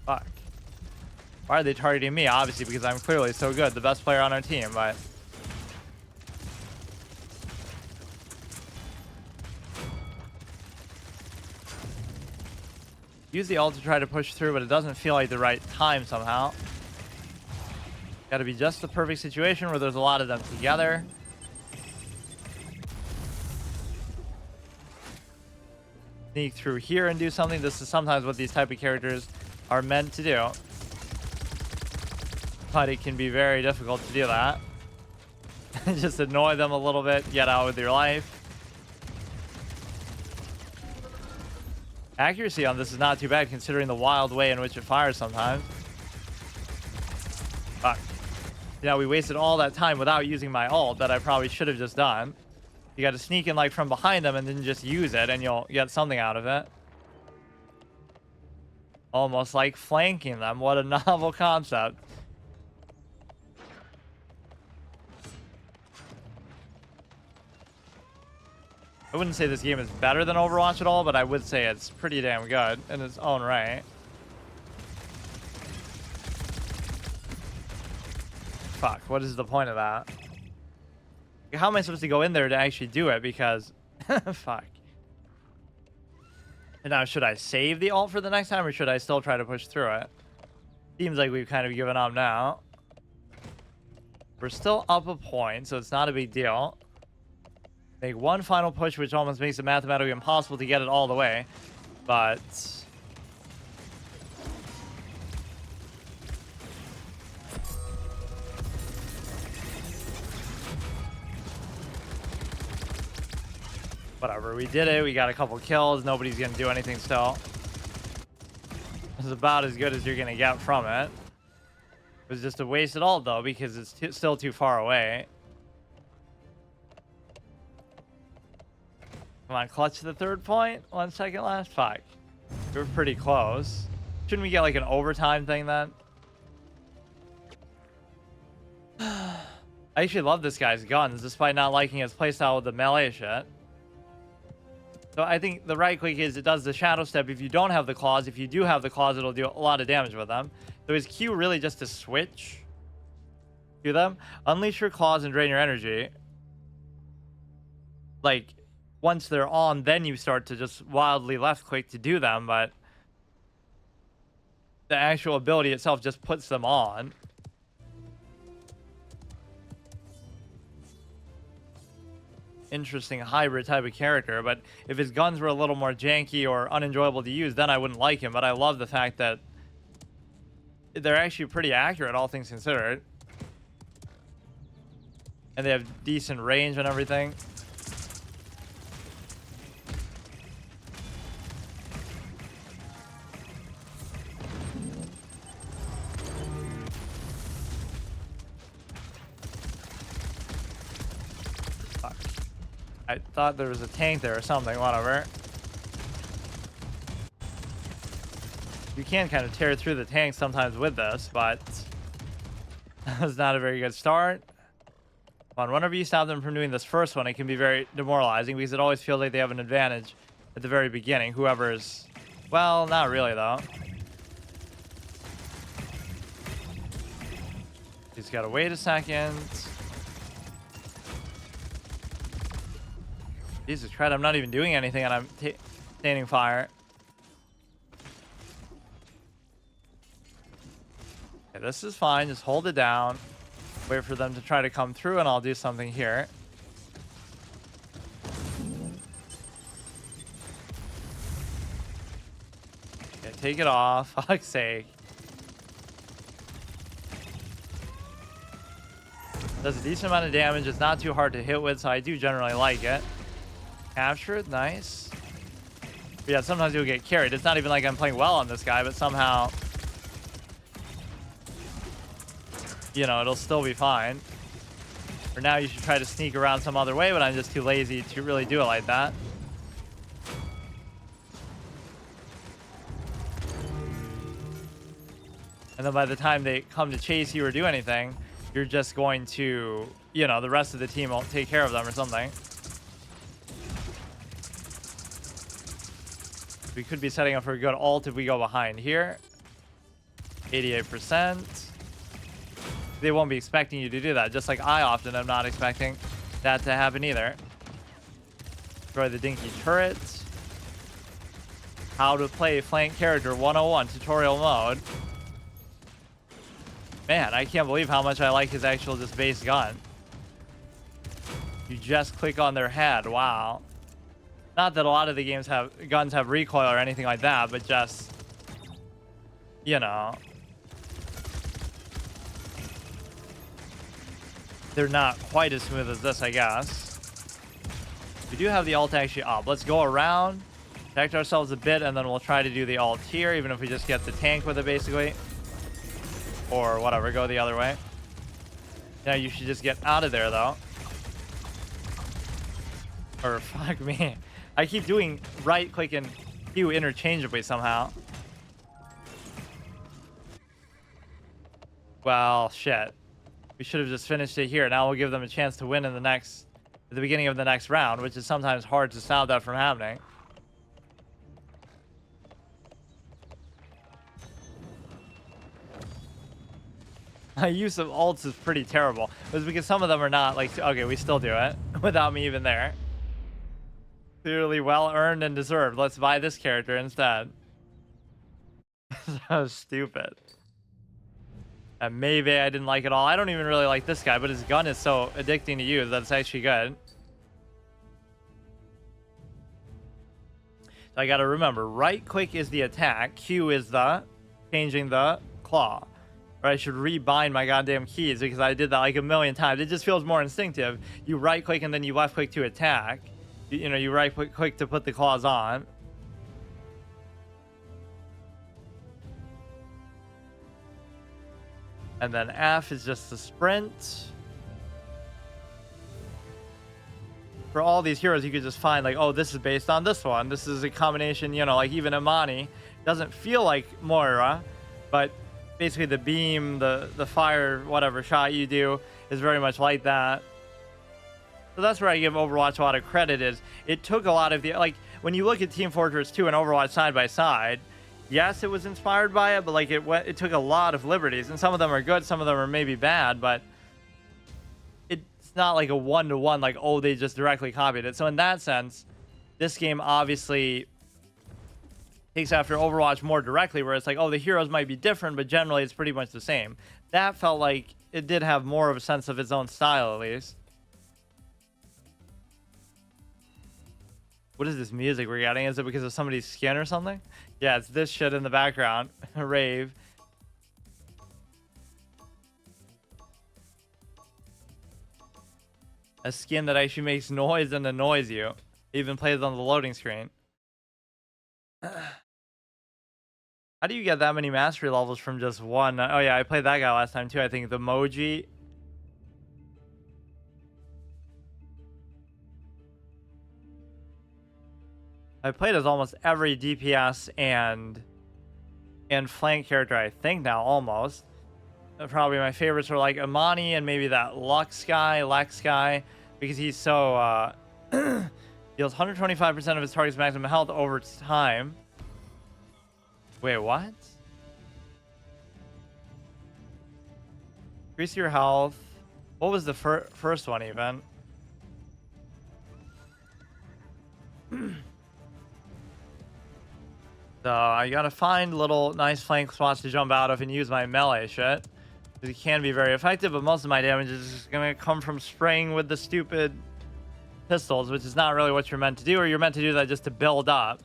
Fuck. Why are they targeting me? Obviously, because I'm clearly so good. The best player on our team, but... Use the ult to try to push through, but it doesn't feel like the right time somehow. Got to be just the perfect situation where there's a lot of them together. Sneak through here and do something. This is sometimes what these type of characters are meant to do. But it can be very difficult to do that. Just annoy them a little bit, get out with your life. Accuracy on this is not too bad considering the wild way in which it fires sometimes. Fuck. You know, we wasted all that time without using my ult that I probably should have just done. You got to sneak in like from behind them and then just use it and you'll get something out of it. Almost like flanking them. What a novel concept. I wouldn't say this game is better than Overwatch at all, but I would say it's pretty damn good in its own right. Fuck, what is the point of that? How am I supposed to go in there to actually do it? Because, fuck. And now, should I save the ult for the next time, or should I still try to push through it? Seems like we've kind of given up now. We're still up a point, so it's not a big deal. Make one final push, which almost makes it mathematically impossible to get it all the way. But... whatever, we did it. We got a couple kills. Nobody's going to do anything still. It's about as good as you're going to get from it. It was just a wasted ult, though, because it's still too far away. Come on, clutch to the third point. 1 second left. Fuck. We were pretty close. Shouldn't we get like an overtime thing then? I actually love this guy's guns, despite not liking his playstyle with the melee shit. So I think the right click is it does the shadow step if you don't have the claws. If you do have the claws, it'll do a lot of damage with them. So is Q really just to switch to them? Unleash your claws and drain your energy. Like, once they're on, then you start to just wildly left click to do them, but the actual ability itself just puts them on. Interesting hybrid type of character, but if his guns were a little more janky or unenjoyable to use, then I wouldn't like him. But I love the fact that they're actually pretty accurate, all things considered. And they have decent range and everything. I thought there was a tank there or something, whatever. You can kind of tear through the tank sometimes with this, but that was not a very good start. Whenever you stop them from doing this first one, it can be very demoralizing because it always feels like they have an advantage at the very beginning. Whoever's... well, not really, though. He's got to wait a second. Jesus Christ, I'm not even doing anything and I'm standing fire. Okay, this is fine. Just hold it down. Wait for them to try to come through and I'll do something here. Okay, take it off. For fuck's sake. Does a decent amount of damage. It's not too hard to hit with, so I do generally like it. Capture it, nice. But yeah, sometimes you'll get carried. It's not even like I'm playing well on this guy, but somehow, you know, it'll still be fine. For now, you should try to sneak around some other way, but I'm just too lazy to really do it like that. And then by the time they come to chase you or do anything, you're just going to, you know, the rest of the team will take care of them or something. We could be setting up for a good ult if we go behind here. 88%. They won't be expecting you to do that, just like I often am not expecting that to happen either. Destroy the dinky turret. How to play flank character 101 tutorial mode. Man, I can't believe how much I like his actual just base gun. You just click on their head. Wow. Not that a lot of the guns have recoil or anything like that, but just, you know, they're not quite as smooth as this, I guess. We do have the ult actually up. Let's go around, protect ourselves a bit, and then we'll try to do the ult here, even if we just get the tank with it, basically. Or whatever, go the other way. Yeah, you should just get out of there, though. Or fuck me. I keep doing right click and Q interchangeably somehow. Well, shit. We should have just finished it here. Now we'll give them a chance to win in the beginning of the next round, which is sometimes hard to stop that from happening. My use of ults is pretty terrible. It was because some of them are not like, okay, we still do it without me even there. Clearly well earned and deserved. Let's buy this character instead. So stupid. And maybe I didn't like it all. I don't even really like this guy, but his gun is so addicting to use that it's actually good. So I gotta remember, right click is the attack, Q is the changing the claw. Or I should rebind my goddamn keys because I did that like a million times. It just feels more instinctive. You right click and then you left click to attack. You know, you right click to put the claws on. And then F is just the sprint. For all these heroes, you could just find like, oh, this is based on this one. This is a combination, you know, like even Imani doesn't feel like Moira, but basically the beam, the fire, whatever shot you do is very much like that. So that's where I give Overwatch a lot of credit. Is it took a lot of the, like, when you look at Team Fortress 2 and Overwatch side by side, yes, it was inspired by it, but like it took a lot of liberties, and some of them are good, some of them are maybe bad, but it's not like a one-to-one, like, oh, they just directly copied it. So in that sense, this game obviously takes after Overwatch more directly, where it's like, oh, the heroes might be different, but generally it's pretty much the same. That felt like it did have more of a sense of its own style, at least. What is this music we're getting? Is it because of somebody's skin or something? Yeah, it's this shit in the background. Rave. A skin that actually makes noise and annoys you. It even plays on the loading screen. How do you get that many mastery levels from just one? Oh yeah, I played that guy last time too. I think the Moji. I played as almost every DPS and flank character, I think now, almost. Probably my favorites are like Imani and maybe that Lex guy, because he's so deals 125% of his target's maximum health over time. Wait, what? Increase your health. What was the first one even? So I gotta find little nice flank spots to jump out of and use my melee shit. It can be very effective, but most of my damage is just gonna come from spraying with the stupid pistols, which is not really what you're meant to do, or you're meant to do that just to build up.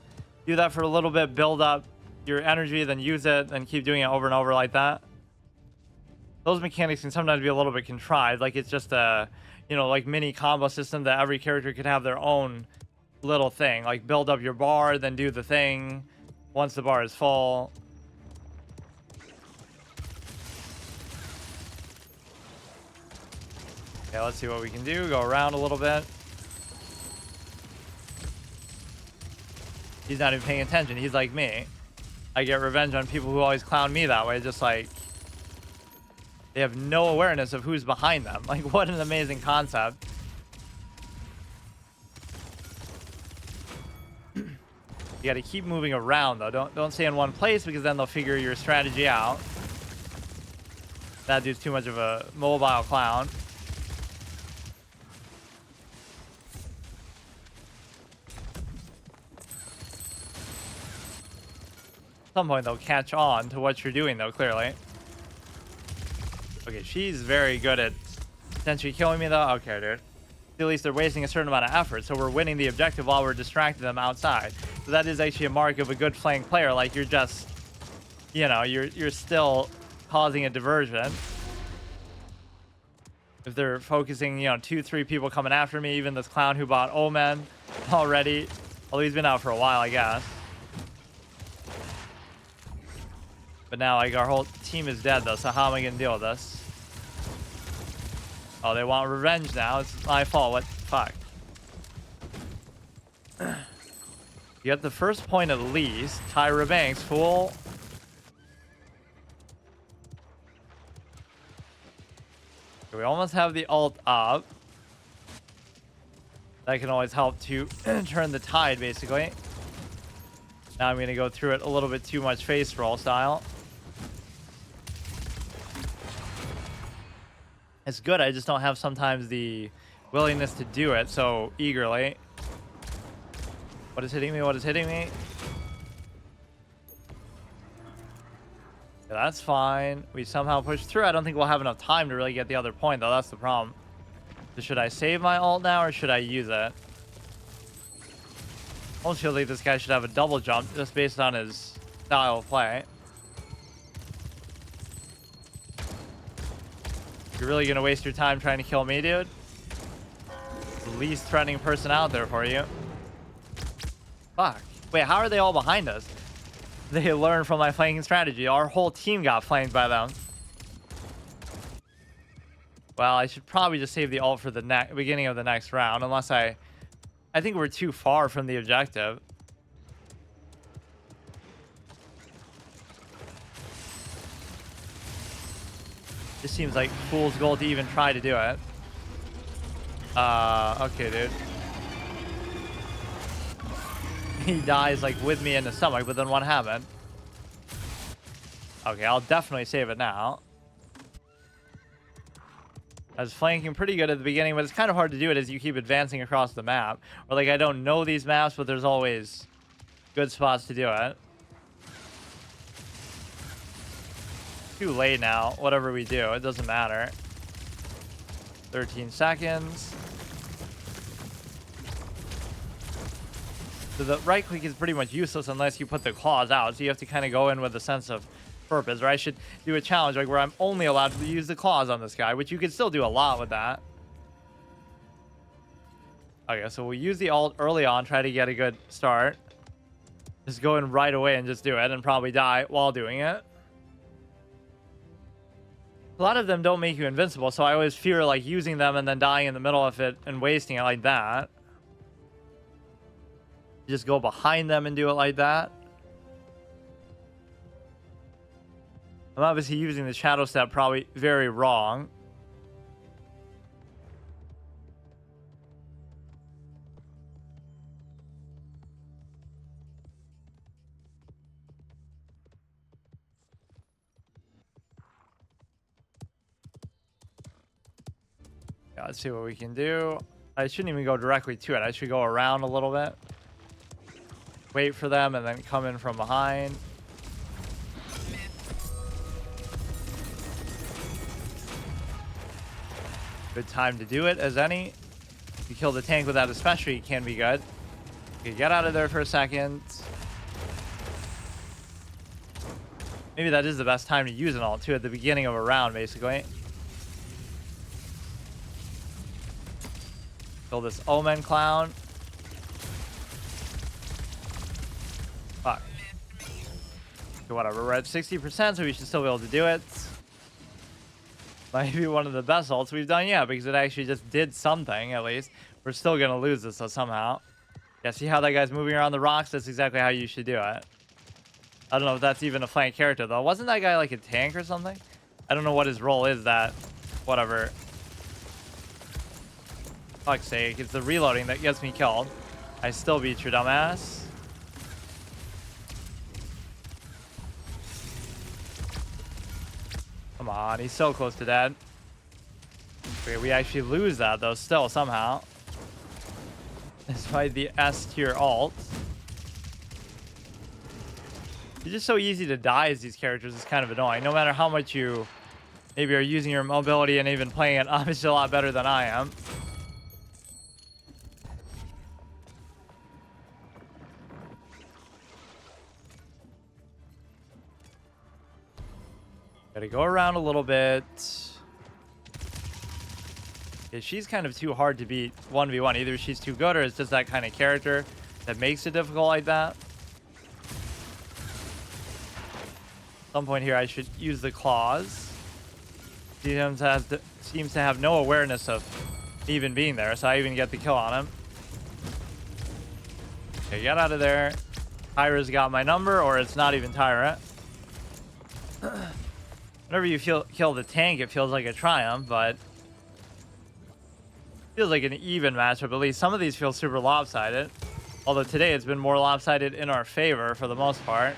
Do that for a little bit, build up your energy, then use it, and keep doing it over and over like that. Those mechanics can sometimes be a little bit contrived, like it's just a, you know, like mini combo system that every character could have their own little thing, like build up your bar, then do the thing once the bar is full. Okay, let's see what we can do. Go around a little bit. He's not even paying attention. He's like me. I get revenge on people who always clown me that way. Just like, they have no awareness of who's behind them. Like, what an amazing concept. You gotta keep moving around though. Don't stay in one place because then they'll figure your strategy out. That dude's too much of a mobile clown. At some point they'll catch on to what you're doing though, clearly. Okay, she's very good at potentially killing me though. Okay, dude. At least they're wasting a certain amount of effort, so we're winning the objective while we're distracting them outside. So that is actually a mark of a good flank player. Like, you're just, you know, you're still causing a diversion. If they're focusing, you know, 2-3 people coming after me, even this clown who bought Omen already. Well, he's been out for a while, I guess. But now, like, our whole team is dead, though, so how am I gonna deal with this? Oh, they want revenge now. It's my fault. What? Fuck. You get the first point at least. Tyra Banks, fool. Okay, we almost have the ult up. That can always help to turn the tide, basically. Now I'm going to go through it a little bit too much face roll style. It's good, I just don't have sometimes the willingness to do it so eagerly. What is hitting me? What is hitting me? Yeah, that's fine. We somehow pushed through. I don't think we'll have enough time to really get the other point, though. That's the problem. So should I save my ult now, or should I use it? I almost feel like this guy should have a double jump just based on his style of play. You're really gonna waste your time trying to kill me, dude? The least threatening person out there for you. Fuck. Wait, how are they all behind us? They learned from my flanking strategy. Our whole team got flanked by them. Well, I should probably just save the ult for the beginning of the next round, unless I think we're too far from the objective. This seems like fool's gold to even try to do it. Okay, dude. He dies like with me in the stomach, but then what happened? Okay, I'll definitely save it now. I was flanking pretty good at the beginning, but it's kind of hard to do it as you keep advancing across the map. Or like, I don't know these maps, but there's always good spots to do it. Too late now. Whatever we do, it doesn't matter. 13 seconds. So the right click is pretty much useless unless you put the claws out. So you have to kind of go in with a sense of purpose. Or I should do a challenge like where I'm only allowed to use the claws on this guy, which you can still do a lot with that. Okay, so we'll use the ult early on, try to get a good start. Just go in right away and just do it and probably die while doing it. A lot of them don't make you invincible, so I always fear like using them and then dying in the middle of it and wasting it like that. Just go behind them and do it like that. I'm obviously using the shadow step probably very wrong. Yeah, let's see what we can do. I shouldn't even go directly to it. I should go around a little bit. Wait for them and then come in from behind. Good time to do it as any. If you kill the tank with that especially, it can be good. Okay, get out of there for a second. Maybe that is the best time to use an ult too, at the beginning of a round, basically. Kill this Omen clown. Fuck. Okay, whatever, we're at 60%, so we should still be able to do it. Might be one of the best ults we've done yet, because it actually just did something, at least. We're still gonna lose this, though, somehow. Yeah, see how that guy's moving around the rocks? That's exactly how you should do it. I don't know if that's even a flank character, though. Wasn't that guy like a tank or something? I don't know what his role is, that... Whatever. Fuck's sake, it's the reloading that gets me killed. I still beat your dumbass. on, he's so close to dead. Okay, we actually lose that though still somehow. Despite the S tier ult. It's just so easy to die as these characters. It's kind of annoying. No matter how much you maybe are using your mobility and even playing it obviously a lot better than I am. Gotta go around a little bit. Okay, she's kind of too hard to beat 1v1. Either she's too good or it's just that kind of character that makes it difficult like that. At some point here I should use the claws. Seems to have no awareness of even being there, so I even get the kill on him. Okay, get out of there. Tyra's got my number, or it's not even Tyra. Whenever you kill the tank, it feels like a triumph, but feels like an even matchup. At least some of these feel super lopsided. Although today it's been more lopsided in our favor for the most part.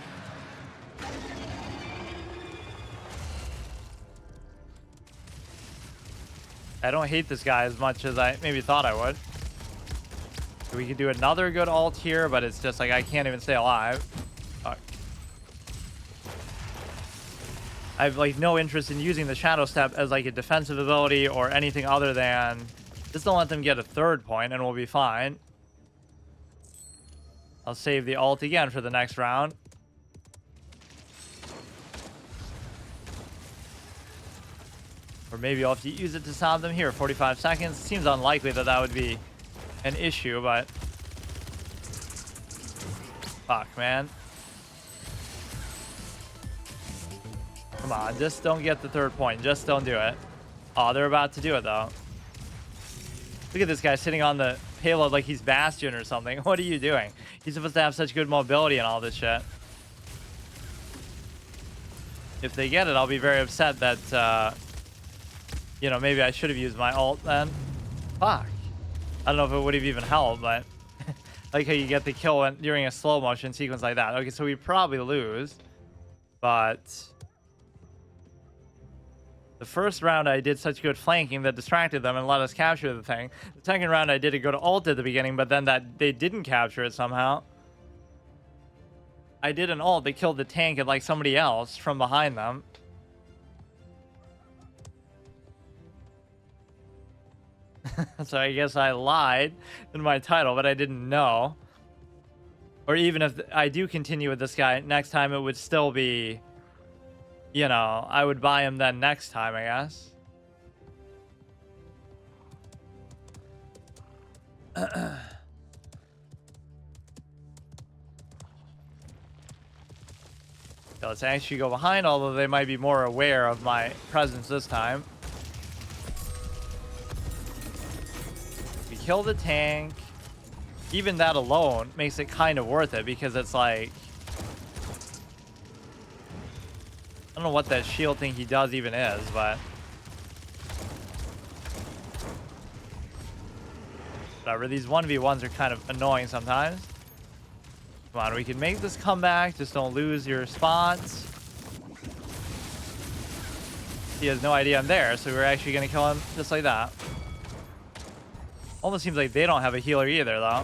I don't hate this guy as much as I maybe thought I would. We could do another good ult here, but it's just like I can't even stay alive. Fuck. I have like no interest in using the Shadow Step as like a defensive ability or anything other than just don't let them get a third point and we'll be fine. I'll save the ult again for the next round. Or maybe I'll have to use it to stop them here. 45 seconds. Seems unlikely that that would be an issue, but fuck, man. Come on, just don't get the third point. Just don't do it. Oh, they're about to do it, though. Look at this guy sitting on the payload like he's Bastion or something. What are you doing? He's supposed to have such good mobility and all this shit. If they get it, I'll be very upset that, you know, maybe I should have used my ult then. Fuck. I don't know if it would have even helped, but like how you get the kill during a slow motion sequence like that. Okay, so we probably lose, but the first round I did such good flanking that distracted them and let us capture the thing. The second round I did a good ult at the beginning, but then that they didn't capture it somehow. I did an ult that killed the tank and like somebody else from behind them. So I guess I lied in my title, but I didn't know. Or even if I do continue with this guy, next time it would still be, you know, I would buy him then next time, I guess. So let's actually go behind, although they might be more aware of my presence this time. Kill the tank. Even that alone makes it kind of worth it because it's like I don't know what that shield thing he does even is, but whatever. These 1v1s are kind of annoying sometimes. Come on, we can make this comeback. Just don't lose your spots. He has no idea I'm there, so we're actually gonna kill him just like that. Almost seems like they don't have a healer either, though.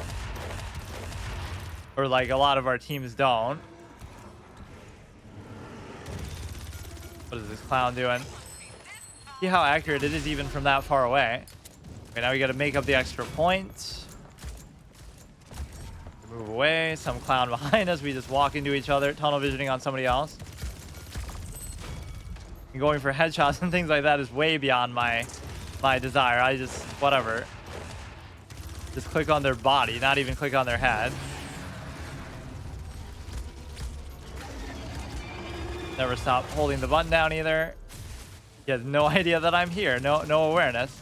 Or like a lot of our teams don't. What is this clown doing? See how accurate it is even from that far away. Okay, now we got to make up the extra points. Move away. Some clown behind us. We just walk into each other. Tunnel visioning on somebody else. And going for headshots and things like that is way beyond my desire. I just, whatever. Just click on their body, not even click on their head. Never stop holding the button down either. He has no idea that I'm here. No awareness.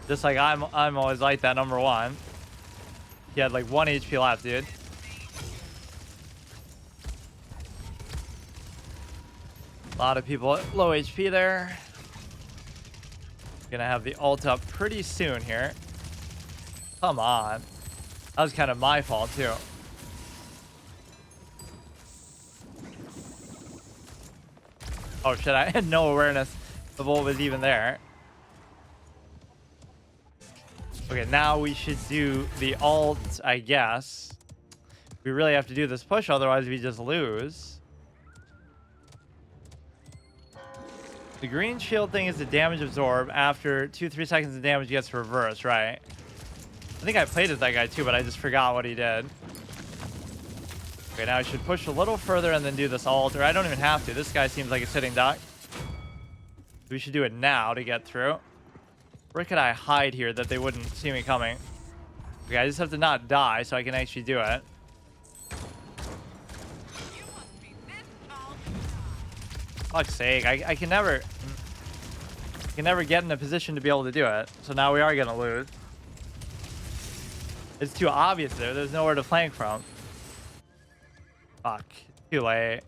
Just like I'm always like that, number one. He had like 1 HP left, dude. A lot of people at low HP there. Gonna have the ult up pretty soon here. Come on. That was kind of my fault, too. Oh shit, I had no awareness of what was even there. Okay, now we should do the ult, I guess. We really have to do this push, otherwise we just lose. The green shield thing is the damage absorb. After 2-3 seconds, the damage gets reversed, right? I think I played as that guy too, but I just forgot what he did. Okay, now I should push a little further and then do this ult, or I don't even have to. This guy seems like a sitting duck. We should do it now to get through. Where could I hide here that they wouldn't see me coming? Okay, I just have to not die so I can actually do it. Fuck's sake, I can never get in a position to be able to do it. So now we are gonna lose. It's too obvious there. There's nowhere to flank from. Fuck. Too late.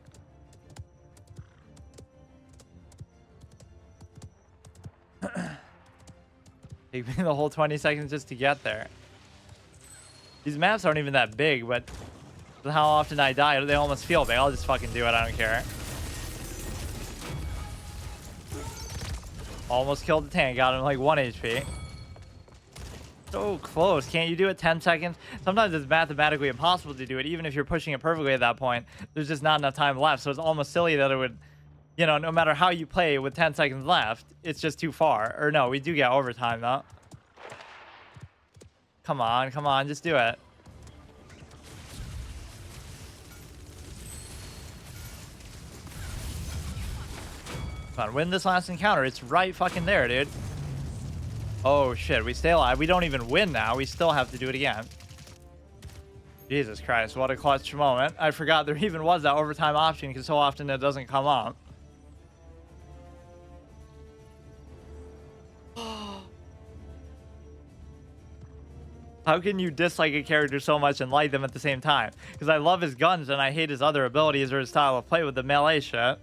Take me the whole 20 seconds just to get there. These maps aren't even that big, but how often I die, they almost feel big. I'll just fucking do it. I don't care. Almost killed the tank. Got him like 1 HP. So close. Can't you do it 10 seconds? Sometimes it's mathematically impossible to do it, even if you're pushing it perfectly at that point. There's just not enough time left. So it's almost silly that it would, you know, no matter how you play with 10 seconds left, it's just too far. Or no, we do get overtime though. Come on, just do it. Come on, win this last encounter. It's right fucking there, dude. Oh shit, we stay alive. We don't even win now. We still have to do it again. Jesus Christ, what a clutch moment. I forgot there even was that overtime option because so often it doesn't come up. How can you dislike a character so much and like them at the same time? Because I love his guns and I hate his other abilities or his style of play with the melee shit.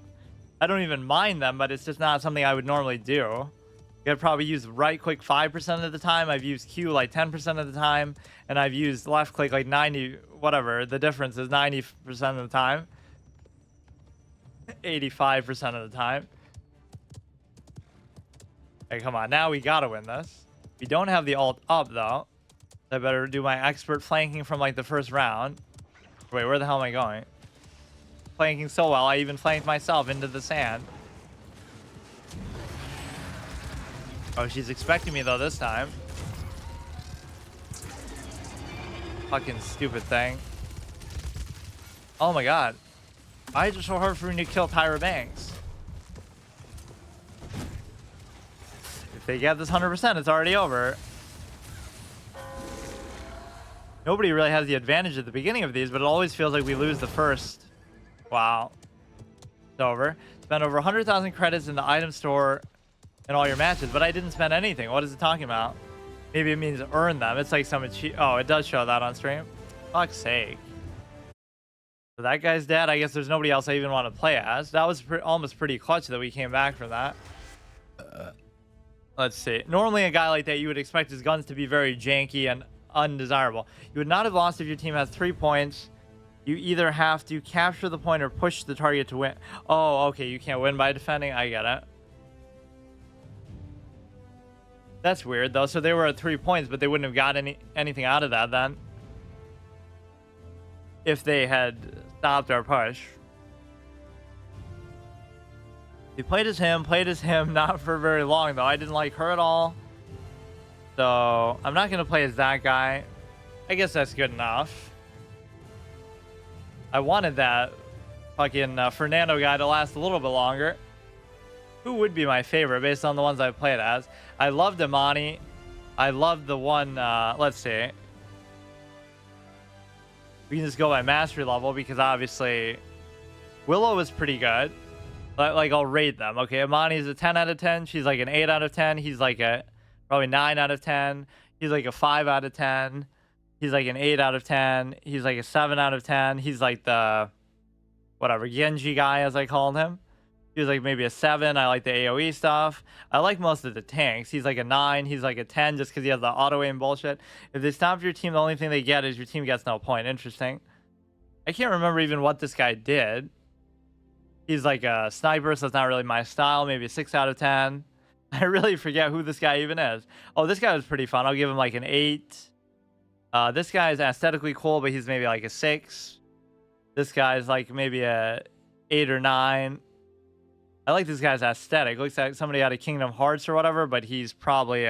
I don't even mind them, but it's just not something I would normally do. I've probably used right click 5% of the time. I've used Q like 10% of the time. And I've used left click like 90, whatever. The difference is 90% of the time. 85% of the time. Hey, come on. Now we gotta win this. We don't have the ult up though. I better do my expert flanking from like the first round. Wait, where the hell am I going? Flanking so well, I even flanked myself into the sand. Oh, she's expecting me though this time. Fucking stupid thing. Oh my god. I just so hard for me to kill Tyra Banks. If they get this 100%, it's already over. Nobody really has the advantage at the beginning of these, but it always feels like we lose the first. Wow. It's over. Spent over 100,000 credits in the item store in all your matches, but I didn't spend anything. What is it talking about? Maybe it means earn them. It's like some achievement. Oh, it does show that on stream. Fuck's sake. So that guy's dead. I guess there's nobody else I even want to play as. That was almost pretty clutch that we came back from that. Let's see. Normally a guy like that, you would expect his guns to be very janky and undesirable. You would not have lost if your team has 3 points. You either have to capture the point or push the target to win. Oh, okay. You can't win by defending. I get it. That's weird though. So they were at 3 points, but they wouldn't have got anything out of that then. If they had stopped our push. We played as him, not for very long though. I didn't like her at all. So I'm not gonna play as that guy. I guess that's good enough. I wanted that fucking Fernando guy to last a little bit longer. Who would be my favorite based on the ones I've played as? I loved Imani. I loved the one, let's see. We can just go by mastery level because obviously Willow is pretty good. But like I'll rate them. Okay, Imani's a 10 out of 10. She's like an 8 out of 10. He's like a probably 9 out of 10. He's like a 5 out of 10. He's like an 8 out of 10. He's like a 7 out of 10. He's like the whatever Genji guy as I called him. He was like maybe a 7. I like the AoE stuff. I like most of the tanks. He's like a 9. He's like a 10 just because he has the auto aim bullshit. If they stop your team, the only thing they get is your team gets no point. Interesting. I can't remember even what this guy did. He's like a sniper, so it's not really my style. Maybe a 6 out of 10. I really forget who this guy even is. Oh, this guy was pretty fun. I'll give him like an 8. This guy is aesthetically cool, but he's maybe like a 6. This guy's like maybe a 8 or 9. I like this guy's aesthetic. Looks like somebody out of Kingdom Hearts or whatever, but he's probably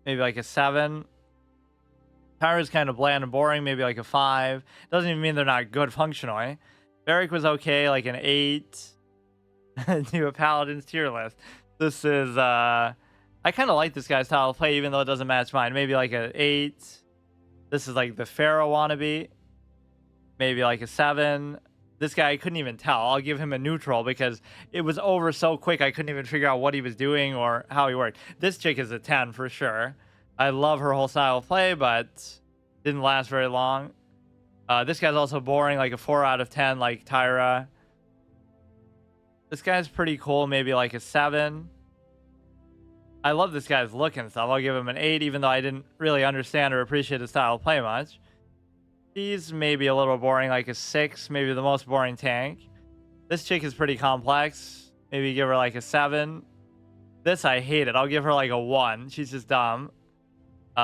maybe like a 7. Tyra's kind of bland and boring, maybe like a 5. Doesn't even mean they're not good functionally. Varric was okay, like an 8. Do a Paladins tier list. This is, I kind of like this guy's style of play, even though it doesn't match mine. Maybe like an 8. This is like the Pharaoh wannabe. Maybe like a 7. This guy, I couldn't even tell. I'll give him a neutral because it was over so quick. I couldn't even figure out what he was doing or how he worked. This chick is a 10 for sure. I love her whole style of play, but didn't last very long. This guy's also boring, like a 4 out of 10, like Tyra. This guy's pretty cool, maybe like a 7. I love this guy's look and stuff. I'll give him an 8, even though I didn't really understand or appreciate his style of play much. He's maybe a little boring, like a 6, maybe the most boring tank. This chick is pretty complex. Maybe give her like a 7. This I hate it. I'll give her like a 1. She's just dumb.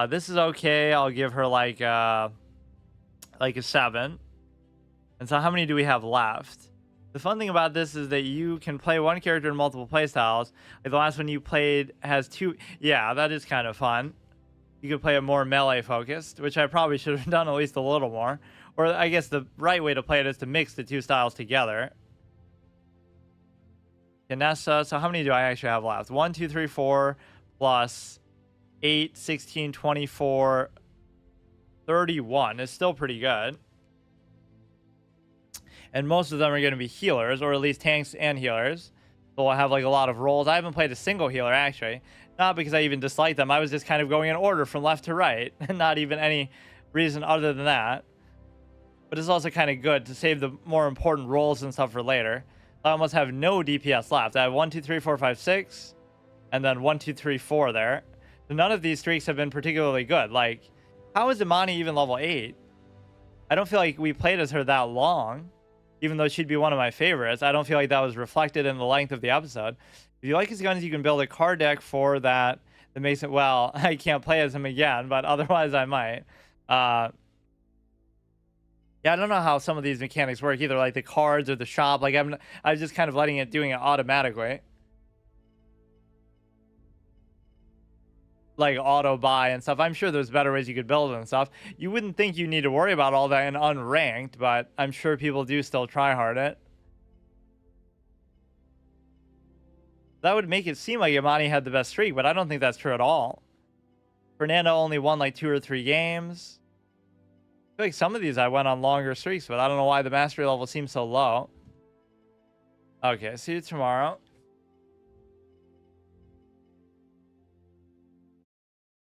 This is okay. I'll give her like a 7. And so how many do we have left? The fun thing about this is that you can play one character in multiple playstyles. Like the last one you played has 2. Yeah, that is kind of fun. You could play it more melee focused, which I probably should have done at least a little more. Or I guess the right way to play it is to mix the 2 styles together. Ganessa. So how many do I actually have left? 1, 2, 3, 4 plus 8, 16, 24, 31 is still pretty good. And most of them are going to be healers, or at least tanks and healers. So I'll have like a lot of roles. I haven't played a single healer actually. Not because I even dislike them. I was just kind of going in order from left to right. And not even any reason other than that. But it's also kind of good to save the more important roles and stuff for later. I almost have no DPS left. I have 1, 2, 3, 4, 5, 6. And then 1, 2, 3, 4 there. So none of these streaks have been particularly good. Like, how is Imani even level 8? I don't feel like we played as her that long. Even though she'd be one of my favorites. I don't feel like that was reflected in the length of the episode. If you like his guns, you can build a card deck for that. That makes it, well, I can't play as him again, but otherwise I might. Yeah, I don't know how some of these mechanics work either, like the cards or the shop. Like I'm just kind of doing it automatically. Like auto buy and stuff. I'm sure there's better ways you could build and stuff. You wouldn't think you need to worry about all that in unranked, but I'm sure people do still try hard it. That would make it seem like Imani had the best streak, but I don't think that's true at all. Fernando only won like 2 or 3 games. I feel like some of these I went on longer streaks, but I don't know why the mastery level seems so low. Okay, see you tomorrow.